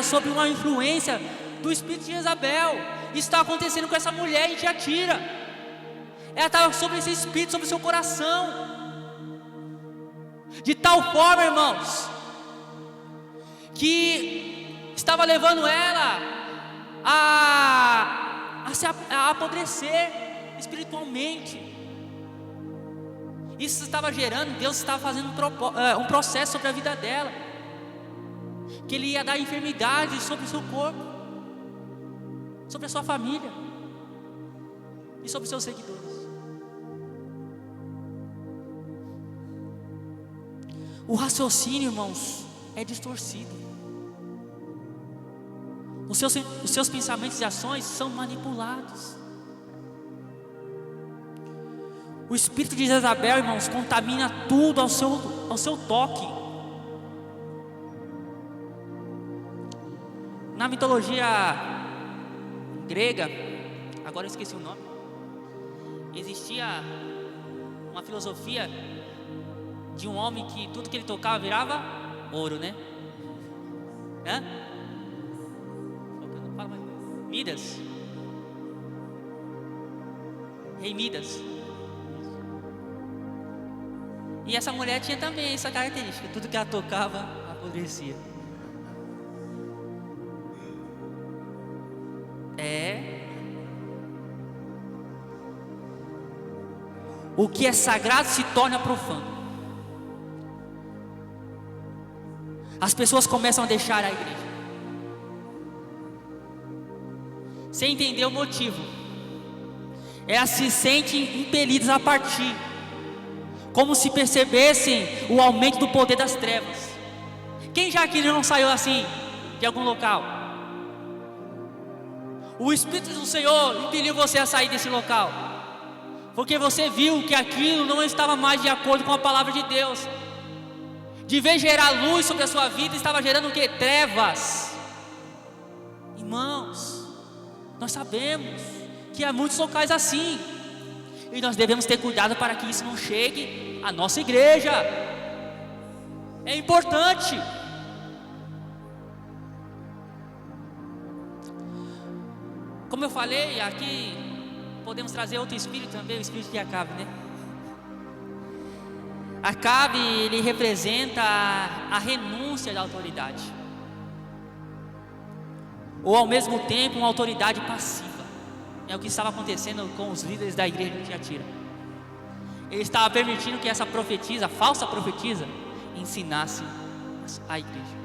sob uma influência do espírito de Jezabel. Isso está acontecendo com essa mulher em Tiatira. Ela estava sobre esse espírito, sobre o seu coração, de tal forma, irmãos, que estava levando ela a apodrecer espiritualmente. Isso estava gerando, Deus estava fazendo um processo sobre a vida dela, que Ele ia dar enfermidade sobre o seu corpo, sobre a sua família e sobre os seus seguidores. O raciocínio, irmãos, é distorcido. Os seus pensamentos e ações são manipulados. O espírito de Jezabel, irmãos, contamina tudo ao seu toque. Na mitologia grega, agora eu esqueci o nome, existia uma filosofia de um homem que tudo que ele tocava virava ouro, né? Fala mais. Midas. Rei Midas. E essa mulher tinha também essa característica: tudo que ela tocava apodrecia. O que é sagrado se torna profano. As pessoas começam a deixar a igreja sem entender o motivo. Elas se sentem impelidas a partir, como se percebessem o aumento do poder das trevas. Quem já aqui não saiu assim de algum local? O Espírito do Senhor impeliu você a sair desse local, porque você viu que aquilo não estava mais de acordo com a palavra de Deus. De vez de gerar luz sobre a sua vida, estava gerando o que? Trevas. Irmãos, nós sabemos que há muitos locais assim, e nós devemos ter cuidado para que isso não chegue à nossa igreja. É importante. Como eu falei, aqui podemos trazer outro espírito também, o espírito de Acabe, né? Acabe, ele representa a renúncia da autoridade, ou ao mesmo tempo uma autoridade passiva. É o que estava acontecendo com os líderes da igreja de Tiatira. Ele estava permitindo que essa profetisa, falsa profetisa, ensinasse a igreja.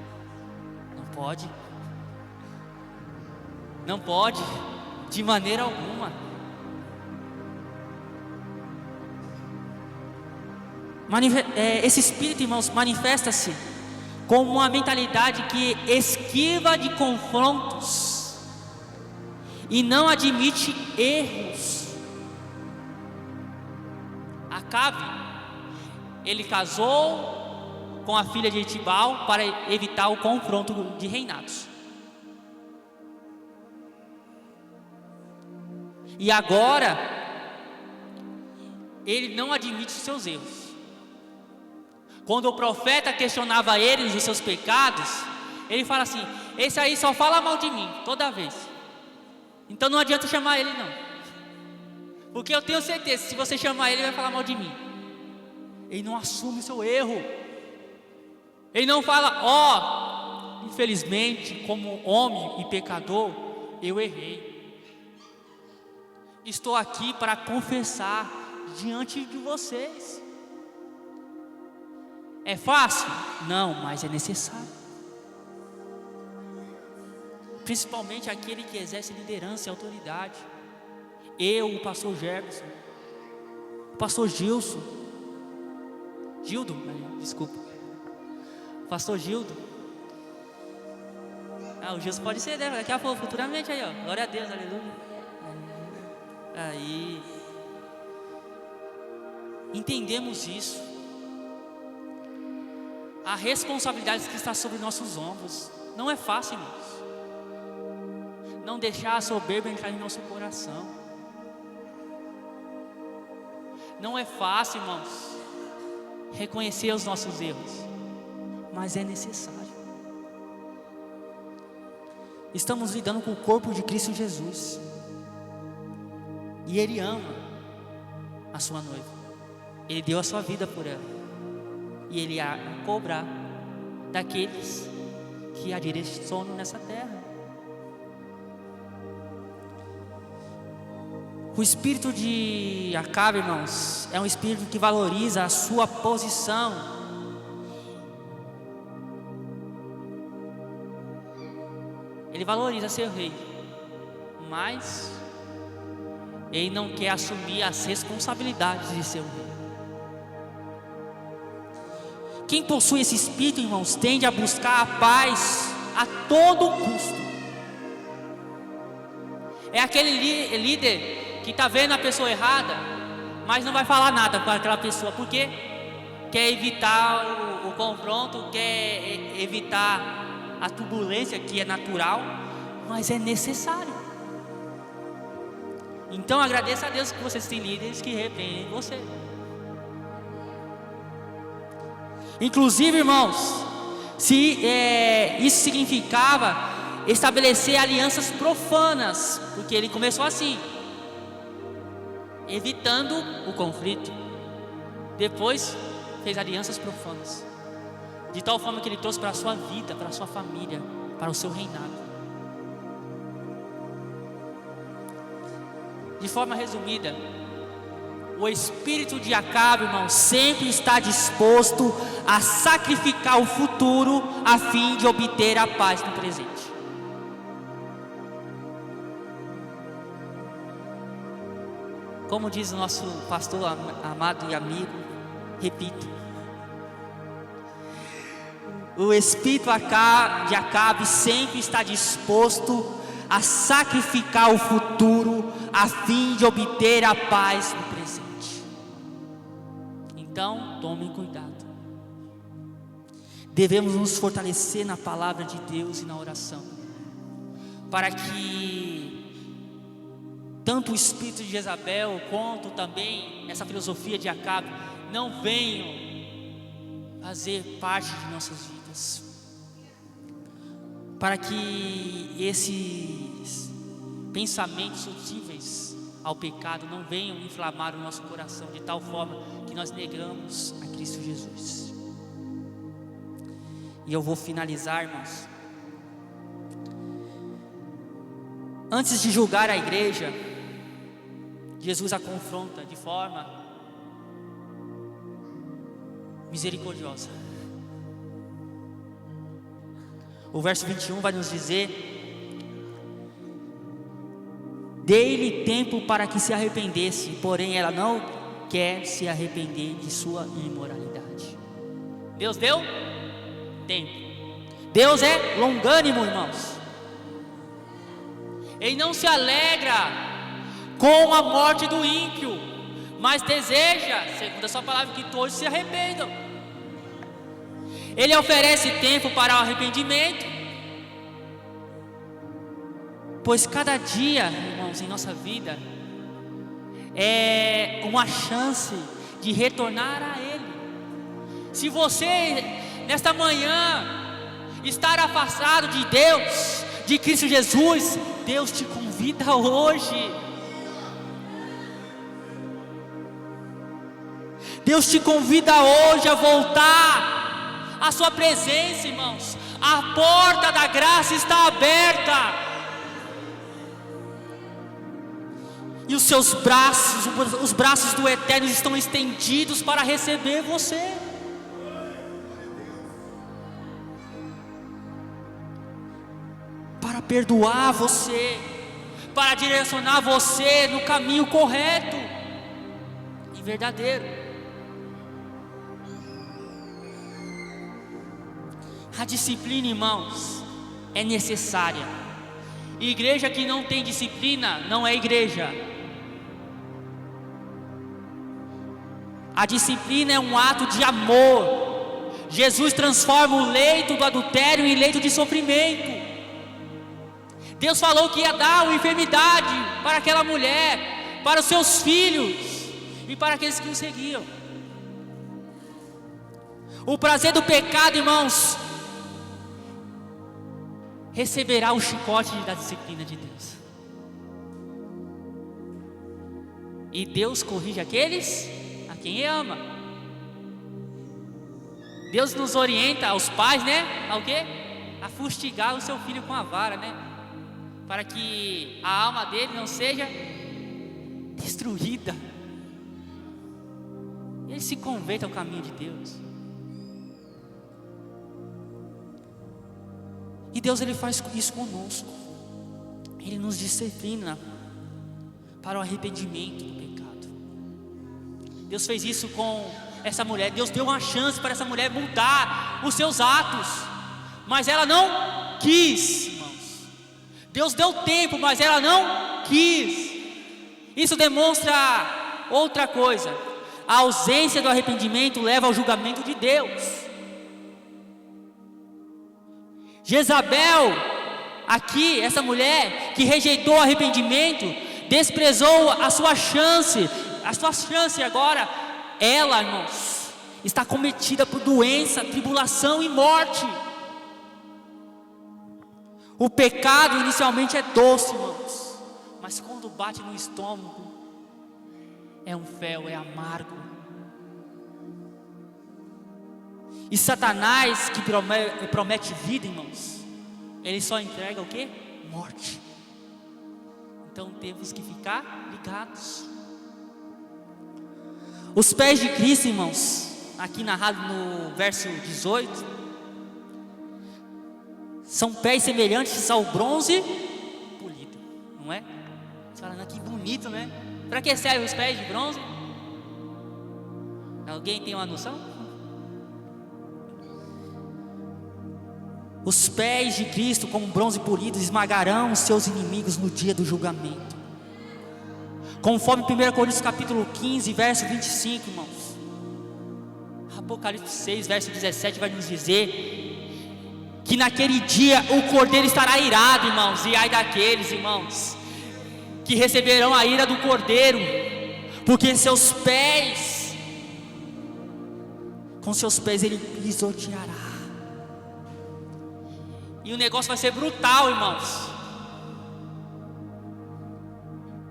Não pode, de maneira alguma. Esse espírito, irmãos, manifesta-se como uma mentalidade que esquiva de confrontos e não admite erros. Acabe, ele casou com a filha de Etibal para evitar o confronto de reinados. E agora ele não admite os seus erros. Quando o profeta questionava ele dos seus pecados, ele fala assim: esse aí só fala mal de mim toda vez, então não adianta chamar ele não, porque eu tenho certeza, se você chamar ele, ele vai falar mal de mim. Ele não assume o seu erro. Ele não fala: infelizmente, como homem e pecador, eu errei. estou aqui para confessar diante de vocês. É fácil? Não, mas é necessário. Principalmente aquele que exerce liderança e autoridade. Eu, o pastor Jefferson, o pastor Gildo, desculpa, o pastor Gildo. O Gilson pode ser, né? Daqui a pouco, futuramente aí, ó. Glória a Deus, aleluia. Aí, entendemos isso. A responsabilidade que está sobre nossos ombros. Não é fácil, irmãos. Não deixar a soberba entrar em nosso coração. Não é fácil, irmãos, reconhecer os nossos erros, mas é necessário. Estamos lidando com o corpo de Cristo Jesus, e Ele ama a sua noiva. Ele deu a sua vida por ela, e Ele há de cobrar daqueles que a direcionam nessa terra. O espírito de Acabe, irmãos, é um espírito que valoriza a sua posição. Ele valoriza ser rei, mas ele não quer assumir as responsabilidades de ser um rei. Quem possui esse espírito, irmãos, tende a buscar a paz a todo custo. É aquele líder que está vendo a pessoa errada, mas não vai falar nada para aquela pessoa, porque quer evitar o confronto, quer evitar a turbulência que é natural, mas é necessário. Então agradeça a Deus que vocês têm líderes que repreendem você. Inclusive, irmãos, se isso significava estabelecer alianças profanas, porque ele começou assim, evitando o conflito. Depois fez alianças profanas, de tal forma que ele trouxe para a sua vida, para a sua família, para o seu reinado. De forma resumida, o espírito de Acabe, irmão, sempre está disposto a sacrificar o futuro a fim de obter a paz no presente. Como diz o nosso pastor amado e amigo, repito, o espírito de Acabe sempre está disposto a sacrificar o futuro a fim de obter a paz no presente. Então, tomem cuidado. Devemos nos fortalecer na palavra de Deus e na oração, para que tanto o espírito de Jezabel quanto também essa filosofia de Acabe não venham fazer parte de nossas vidas, para que esses pensamentos sutis ao pecado não venham inflamar o nosso coração de tal forma que nós negamos a Cristo Jesus. E eu vou finalizar, irmãos. Antes de julgar a igreja, Jesus a confronta de forma misericordiosa. O verso 21 vai nos dizer: dei-lhe tempo para que se arrependesse, porém ela não quer se arrepender de sua imoralidade. Deus deu tempo. Deus é longânimo, irmãos. Ele não se alegra com a morte do ímpio, mas deseja, segundo a sua palavra, que todos se arrependam. Ele oferece tempo para o arrependimento, pois cada dia, irmãos, em nossa vida é uma chance de retornar a Ele. Se você nesta manhã estar afastado de Deus, de Cristo Jesus, Deus te convida hoje. Deus te convida hoje a voltar à sua presença, irmãos. A porta da graça está aberta. E os seus braços, os braços do Eterno estão estendidos para receber você. Para perdoar você, para direcionar você no caminho correto e verdadeiro. A disciplina, irmãos, é necessária. Igreja que não tem disciplina não é igreja. A disciplina é um ato de amor. Jesus transforma o leito do adultério em leito de sofrimento. Deus falou que ia dar uma enfermidade para aquela mulher, para os seus filhos e para aqueles que o seguiam. O prazer do pecado, irmãos, receberá o chicote da disciplina de Deus. E Deus corrige aqueles a quem ama. Deus nos orienta, aos pais, né? A o quê? A fustigar o seu filho com a vara, né? Para que a alma dele não seja destruída. Ele se converta ao caminho de Deus. E Deus, Ele faz isso conosco. Ele nos disciplina para o arrependimento do pecado. Deus fez isso com essa mulher. Deus deu uma chance para essa mulher mudar os seus atos, mas ela não quis, irmãos. Deus deu tempo, mas ela não quis. Isso demonstra outra coisa: a ausência do arrependimento leva ao julgamento de Deus. Jezabel, aqui, essa mulher que rejeitou o arrependimento, desprezou a sua chance agora, ela, irmãos, está cometida por doença, tribulação e morte. O pecado inicialmente é doce, irmãos, mas quando bate no estômago, é um fel, é amargo. E Satanás, que promete vida, irmãos, ele só entrega o quê? Morte. Então temos que ficar ligados. Os pés de Cristo, irmãos, aqui narrado no verso 18, são pés semelhantes ao bronze polido, não é? Você fala, que bonito, né? Para que servem os pés de bronze? Alguém tem uma noção? Os pés de Cristo, como bronze polido, esmagarão os seus inimigos no dia do julgamento. Conforme 1 Coríntios capítulo 15, verso 25, irmãos. Apocalipse 6, verso 17 vai nos dizer que naquele dia o Cordeiro estará irado, irmãos. E ai daqueles, irmãos, que receberão a ira do Cordeiro, porque com seus pés ele pisoteará. E o negócio vai ser brutal, irmãos.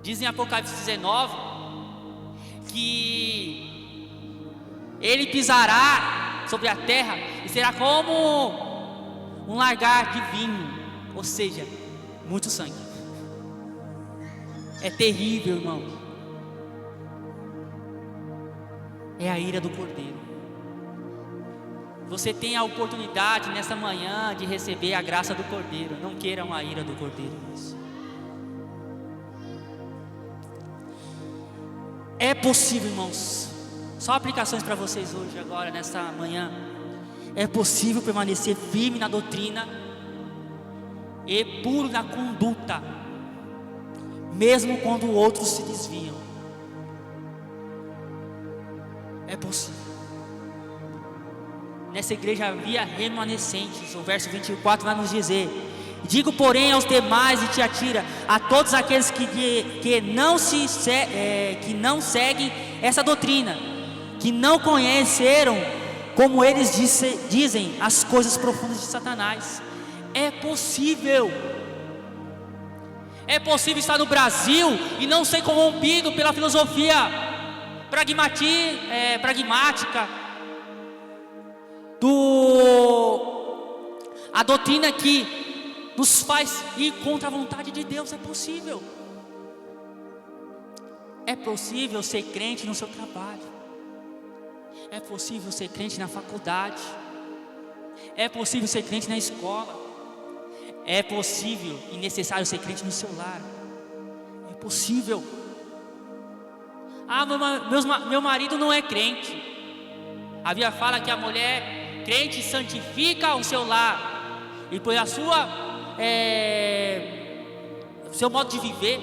Diz em Apocalipse 19 que ele pisará sobre a terra e será como um lagar de vinho, ou seja, muito sangue. É terrível, irmão. É a ira do Cordeiro. Você tem a oportunidade nesta manhã de receber a graça do Cordeiro. Não queiram a ira do Cordeiro, irmãos. É possível, irmãos. Só aplicações para vocês hoje, agora, nesta manhã. É possível permanecer firme na doutrina e puro na conduta, mesmo quando outros se desviam. É possível. Nessa igreja havia remanescentes. O verso 24 vai nos dizer: digo, porém, aos demais de Tiatira, a todos aqueles que não seguem essa doutrina, que não conheceram, como eles dizem, as coisas profundas de Satanás. É possível estar no Brasil e não ser corrompido pela filosofia pragmática, a doutrina que nos faz ir contra a vontade de Deus. É possível. É possível ser crente no seu trabalho. É possível ser crente na faculdade. É possível ser crente na escola. É possível e necessário ser crente no seu lar. É possível. Meu marido não é crente. A Bíblia fala que a mulher crente santifica o seu lar e por seu modo de viver,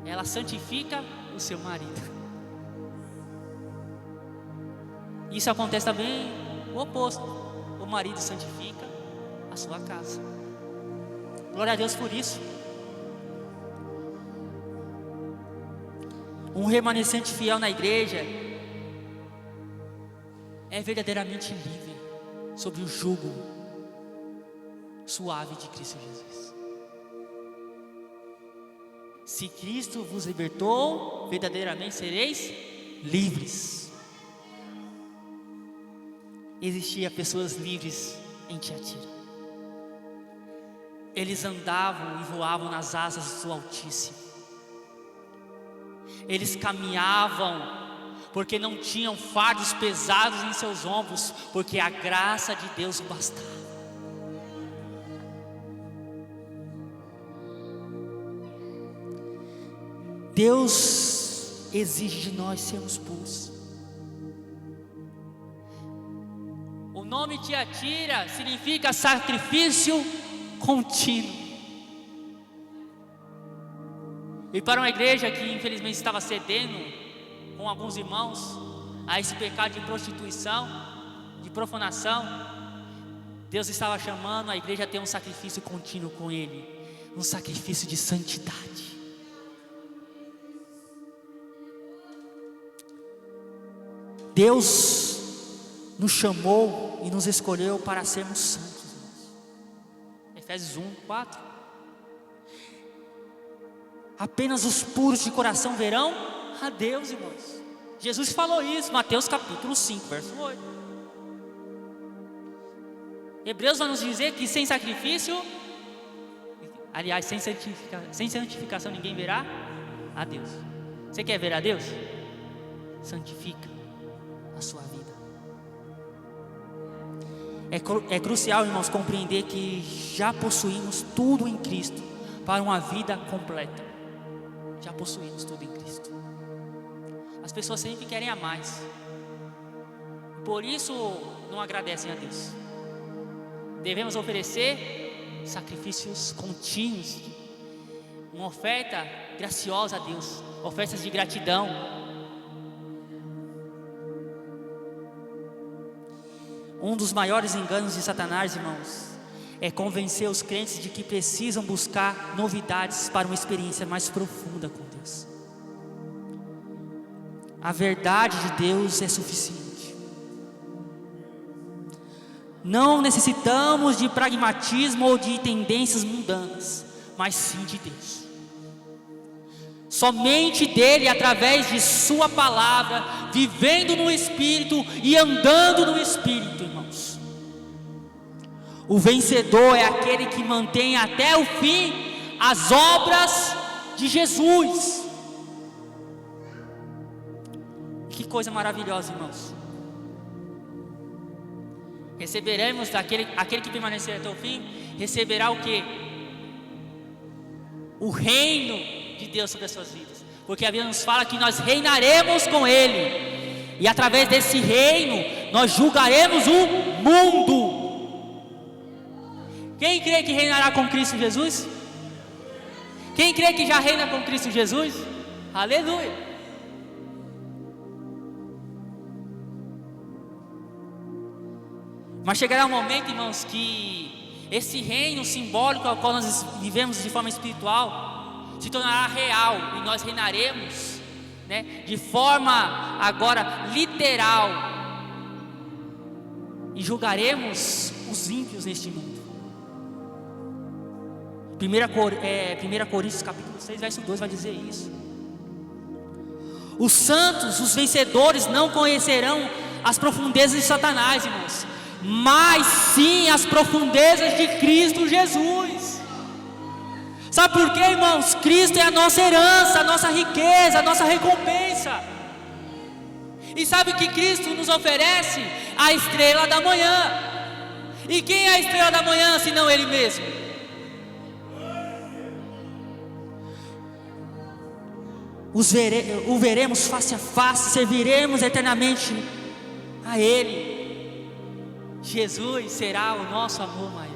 ela santifica o seu marido. Isso acontece também o oposto. O marido santifica a sua casa. Glória a Deus por isso. Um remanescente fiel na igreja é verdadeiramente livre sob o jugo suave de Cristo Jesus. Se Cristo vos libertou, verdadeiramente sereis livres. Existiam pessoas livres em Tiatira. Eles andavam e voavam nas asas do Altíssimo. Eles caminhavam porque não tinham fardos pesados em seus ombros, porque a graça de Deus o bastava. Deus exige de nós sermos puros. O nome Tiatira significa sacrifício contínuo. E para uma igreja que infelizmente estava cedendo com alguns irmãos a esse pecado de prostituição, de profanação, Deus estava chamando a igreja a ter um sacrifício contínuo com Ele, um sacrifício de santidade. Deus nos chamou e nos escolheu para sermos santos, irmãos. Efésios 1:4. Apenas os puros de coração verão a Deus, irmãos. Jesus falou isso, Mateus capítulo 5, verso 8. Hebreus vai nos dizer que sem sacrifício, aliás, sem santificação ninguém verá a Deus. Você quer ver a Deus? Santifica a sua vida. É crucial, irmãos, compreender que já possuímos tudo em Cristo para uma vida completa. Já possuímos tudo em Cristo. As pessoas sempre querem a mais, por isso não agradecem a Deus. Devemos oferecer sacrifícios contínuos, uma oferta graciosa a Deus, ofertas de gratidão. Um dos maiores enganos de Satanás, irmãos, é convencer os crentes de que precisam buscar novidades para uma experiência mais profunda com Deus. A verdade de Deus é suficiente. Não necessitamos de pragmatismo ou de tendências mundanas, mas sim de Deus. Somente dele, através de sua palavra, vivendo no Espírito e andando no Espírito, irmãos. O vencedor é aquele que mantém até o fim as obras de Jesus. Que coisa maravilhosa, irmãos. Receberemos aquele que permanecer até o fim, receberá o quê? O reino de Deus sobre as suas vidas, porque a Bíblia nos fala que nós reinaremos com Ele, e através desse reino nós julgaremos o mundo. Quem crê que reinará com Cristo Jesus? Quem crê que já reina com Cristo Jesus? Aleluia! Mas chegará um momento, irmãos, que esse reino simbólico ao qual nós vivemos de forma espiritual se tornará real, e nós reinaremos, de forma agora literal, e julgaremos os ímpios neste mundo. 1 Coríntios capítulo 6, verso 2 vai dizer isso. Os santos, os vencedores, não conhecerão as profundezas de Satanás, irmãos, mas sim as profundezas de Cristo Jesus. Sabe por quê, irmãos? Cristo é a nossa herança, a nossa riqueza, a nossa recompensa. E sabe o que Cristo nos oferece? A estrela da manhã. E quem é a estrela da manhã, senão Ele mesmo? O veremos face a face, serviremos eternamente a Ele. Jesus será o nosso amor maior,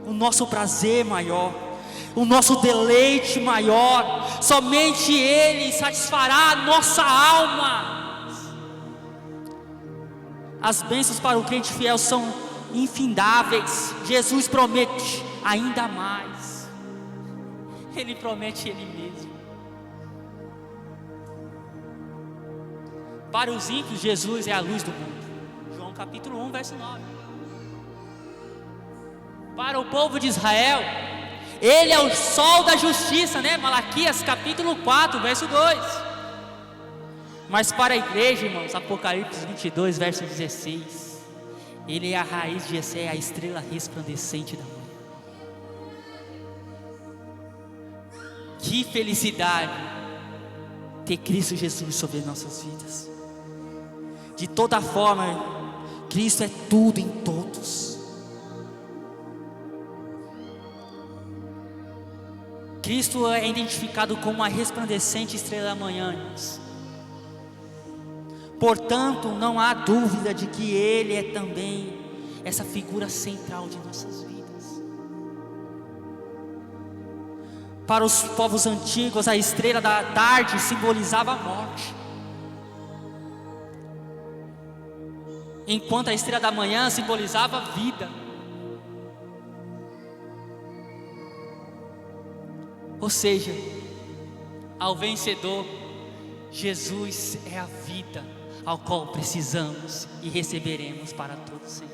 o nosso prazer maior, o nosso deleite maior. Somente Ele satisfará a nossa alma. As bênçãos para o crente fiel são infindáveis. Jesus promete ainda mais. Ele promete Ele mesmo. Para os ímpios, Jesus é a luz do mundo. João capítulo 1, verso 9. Para o povo de Israel, Ele é o sol da justiça, né? Malaquias capítulo 4, verso 2. Mas para a igreja, irmãos, Apocalipse 22, verso 16, Ele é a raiz de Jessé, a estrela resplandecente da manhã. Que felicidade ter Cristo Jesus sobre nossas vidas. De toda forma, Cristo é tudo em todos. Cristo é identificado como a resplandecente estrela da manhã, irmãos. Portanto, não há dúvida de que Ele é também essa figura central de nossas vidas. Para os povos antigos, a estrela da tarde simbolizava a morte, enquanto a estrela da manhã simbolizava a vida. Ou seja, ao vencedor, Jesus é a vida ao qual precisamos e receberemos para todo sempre.